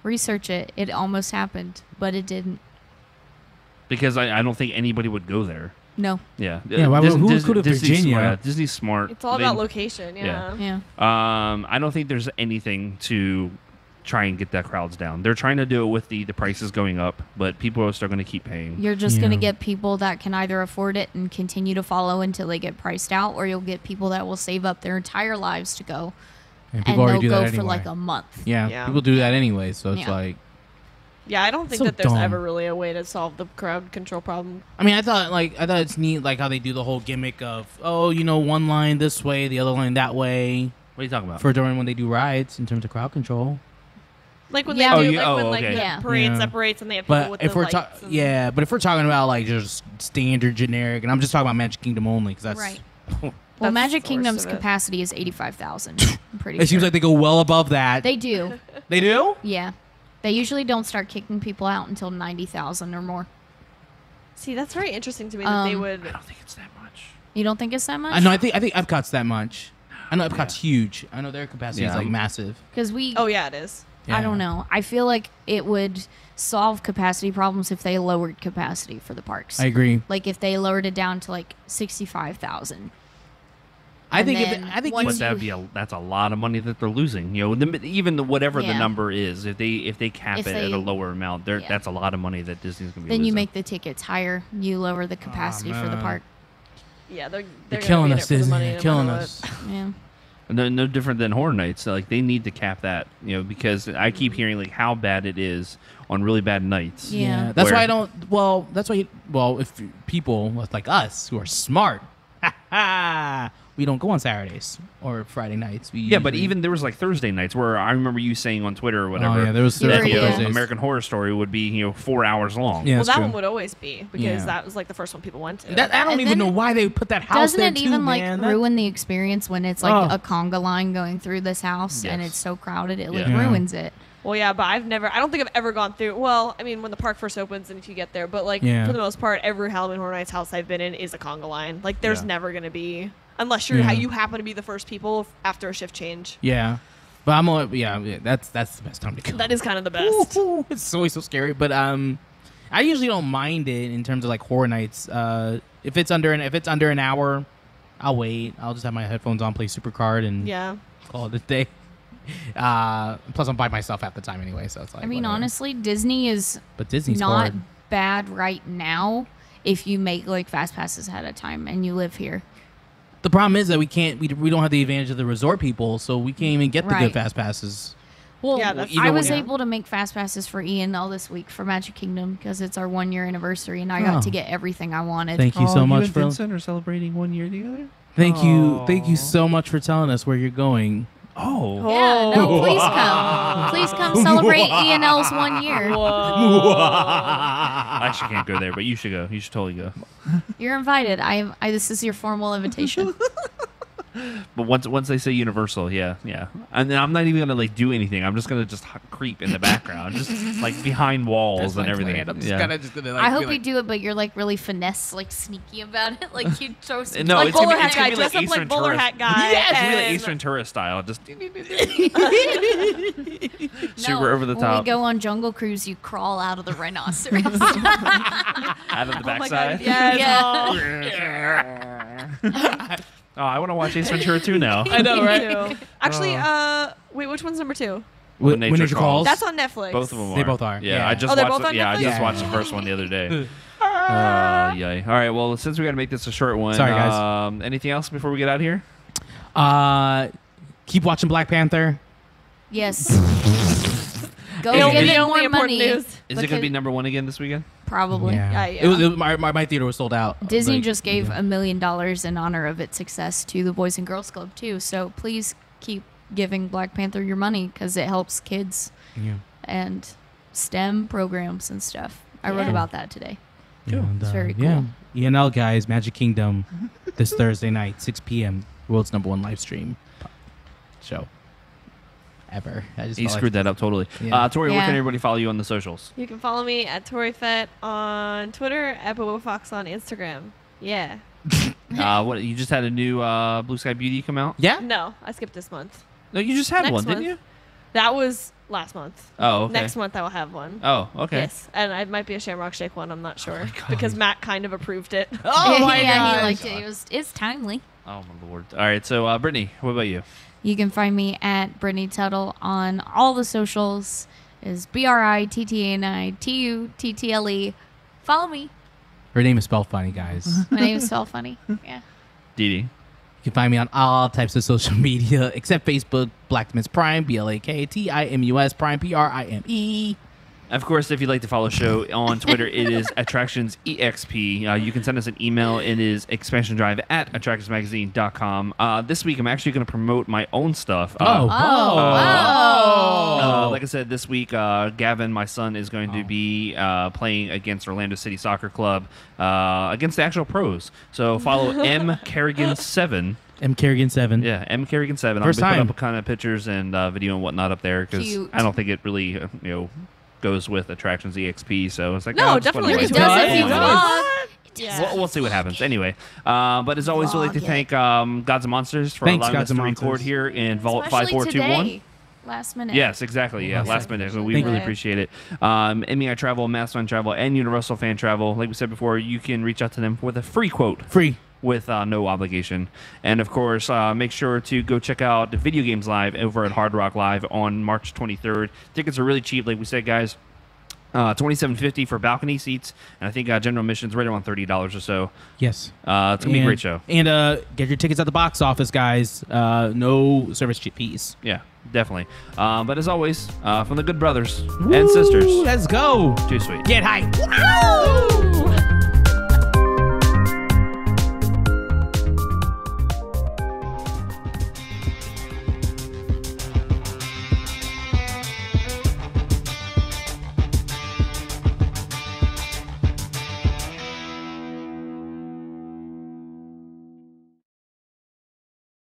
Research it. It almost happened, but it didn't. Because I don't think anybody would go there. No. Yeah. Yeah, why would- who would go to Disney's Virginia? smart. Disney's smart. It's all about location, yeah. Yeah. Yeah. I don't think there's anything to try and get that crowds down. They're trying to do it with the prices going up, but people are still going to keep paying. You're just going to Yeah. get people that can either afford it and continue to follow until they get priced out, or you'll get people that will save up their entire lives to go, And and people already do they'll go that for anyway. like a month. Yeah, Yeah. people do that anyway, so it's Yeah. like... Yeah, I don't think So that there's dumb. ever really a way to solve the crowd control problem. I mean, I thought it's neat, like how they do the whole gimmick of, one line this way, the other line that way, What are you talking about? for during when they do rides in terms of crowd control. Like when Yeah. they Oh, do, yeah, like when oh, like okay. the Yeah. parade Yeah. separates and they have people But with if the we're lights. but if we're talking about like just standard generic, and I'm just talking about Magic Kingdom only, because that's Right. Well, That's Magic the worst Kingdom's of it. capacity is 85,000. I'm pretty it seems sure. like they go well above that. They do. They do? Yeah. They usually don't start kicking people out until 90,000 or more. See, that's very interesting to me that they would. I don't think it's that much. You don't think it's that much? I know. I think Epcot's that much. I know Epcot's huge. I know their capacity is Yeah. like massive. Because we... Oh yeah, it is. I don't know. I feel like it would solve capacity problems if they lowered capacity for the parks. I agree. Like if they lowered it down to like 65,000. I And think then once But that's a lot of money that they're losing. Whatever the Yeah. number is, if they cap If it at they- a lower amount, yeah. that's a lot of money that Disney's gonna be Then losing. you make the tickets higher. You lower the capacity for the man. park. Yeah, they're You're gonna killing be in us, it for the Disney. money You're no killing matter us. Yeah. No different than Horror Nights. Like they need to cap that, because I keep hearing like how bad it is on really bad nights. Yeah. That's Where- why I don't. Well, that's why. If people like us who are smart, we don't go on Saturdays or Friday nights. We Yeah, but usually- even there was like Thursday nights where I remember you saying on Twitter or whatever. Oh, yeah, there was You were- that, yeah. Thursdays. American Horror Story would be 4 hours long. Yeah, Well, that's that true. one would always be because Yeah. that was like the first one people went to. That, I don't And even then know why they put that house Doesn't there it too, even man. That- ruin the experience when it's like Oh. a conga line going through this house and Yes. it's so crowded? It like Yeah. ruins it. Well, yeah, but I don't think I've ever gone through. Well, I mean, when the park first opens and if you get there, but like Yeah. for the most part, every Halloween Horror Nights house I've been in is a conga line. Like, there's Yeah. never gonna be unless you happen to be the first people after a shift change. Yeah, but I'm all, yeah. That's the best time to go. That is kind of the best. Ooh, it's always so scary, but I usually don't mind it in terms of like horror nights. If it's under an hour, I'll wait. I'll just have my headphones on, play Supercard, and Yeah. call it a day. Plus, I'm by myself at the time anyway, so it's like. I mean, whatever. honestly, Disney is but Disney's not hard. bad right now if you make like fast passes ahead of time and you live here. The problem is that we don't have the advantage of the resort people, so we can't even get the Right. good fast passes. Well, Yeah, that's- I even was when- able to make fast passes for E&L this week for Magic Kingdom because it's our 1 year anniversary and I got Oh. to get everything I wanted. Thank you so much and for. Vincent are celebrating 1 year together. Thank you so much for telling us where you're going. Oh. Yeah, no, please come. Please come celebrate E&L's 1 year. I actually can't go there, but you should go. You should totally go. You're invited. This is your formal invitation. But once they say Universal, yeah. And then I'm not even gonna like do anything. I'm just gonna creep in the background, just like behind walls and everything. I'm just Yeah. gonna like, I be hope like, you do it, but you're like really finesse, like sneaky about it. Like you throw some No, Like it's gonna bowler be- hat it's gonna guy, be dress like up like Eastern bowler tourist. hat guy. Yeah, it's really and- Eastern tourist style. Just No, super over the when top we go on Jungle Cruise, you crawl out of the rhinoceros. out of the Oh my backside. god, yes. Yeah. Oh, I want to watch Ace Ventura 2 now. I know, Me right? too. Actually, wait, which one's number 2? When Nature Nature Calls. Calls. That's on Netflix. Both of them are. They both are, Yeah, yeah. I just Oh, they're watched. both on I Netflix? just Yeah. watched the first one the other day. Yay. All right. Well, since we got to make this a short one, Sorry, guys. Anything else before we get out of here? Keep watching Black Panther. Yes. Go The give only- it the only more important money. news. Is it going to be number 1 again this weekend? Probably. Yeah. It was my theater was sold out. Disney Like, just gave yeah. $1 million in honor of its success to the Boys and Girls Club too. So please keep giving Black Panther your money because it helps kids Yeah. and STEM programs and stuff. I wrote Yeah. about that today. And, It's very Yeah. cool. E&L guys, Magic Kingdom, this Thursday night, 6 p.m. World's #1 live stream show ever. I just He felt like- screwed that up totally. Yeah. Tori, where Yeah. can everybody follow you on the socials? You can follow me at ToriFett on Twitter, at Fox on Instagram. Yeah. What you just had a new Blue Sky Beauty come out? Yeah. No, I skipped this month. No, you just had Next one, month. didn't you? That was last month. Oh, okay. Next month I will have one. Oh, okay. Yes, and it might be a Shamrock Shake one. I'm not sure my God. because Matt kind of approved it. Oh my yeah, gosh. he liked it. It's timely. Oh my lord. All right, so Brittany, what about you? You can find me at Brittany Tuttle on all the socials. Is BRITTANITUTTLE. Follow me. Her name is spelled funny, guys. My name is so funny. Yeah. Didi. You can find me on all types of social media except Facebook, Blacktimus Prime, BLAKTIMUS Prime, PRIME. Of course, if you'd like to follow the show on Twitter, it is AttractionsEXP. You can send us an email. It is expansiondrive@attractionsmagazine.com. This week, I'm actually going to promote my own stuff. Like I said, this week, Gavin, my son, is going to be playing against Orlando City Soccer Club against the actual pros. So follow M Kerrigan 7. M. Kerrigan 7. Yeah, M Kerrigan 7. First I'm going to time. put up kind of pictures and video and whatnot up there because Cute. I don't think it really, goes with Attractions EXP. So it's like, No, I'll just put definitely it It away. does if you It does. vlog. Yeah. We'll see what happens. Anyway, but as always, we'd like to Vlog it. thank Gods and Monsters for Thanks, allowing Gods us to and record Monsters. here in Vault Especially 5421. today. Last minute. Yes, exactly. Yeah, last minute. We Thank really you. appreciate it. MEI Travel, Mastodon Travel, and Universal Fan Travel. Like we said before, you can reach out to them with a free quote Free. with no obligation. And of course, make sure to go check out the Video Games Live over at Hard Rock Live on March 23rd. Tickets are really cheap, like we said, guys. $27.50 for balcony seats, and I think general admission's right around $30 or so. Yes. It's gonna be a great show. And get your tickets at the box office, guys. No service fees. Yeah, definitely. But as always, from the good brothers and sisters, Let's go. too sweet. Get hype. Woo!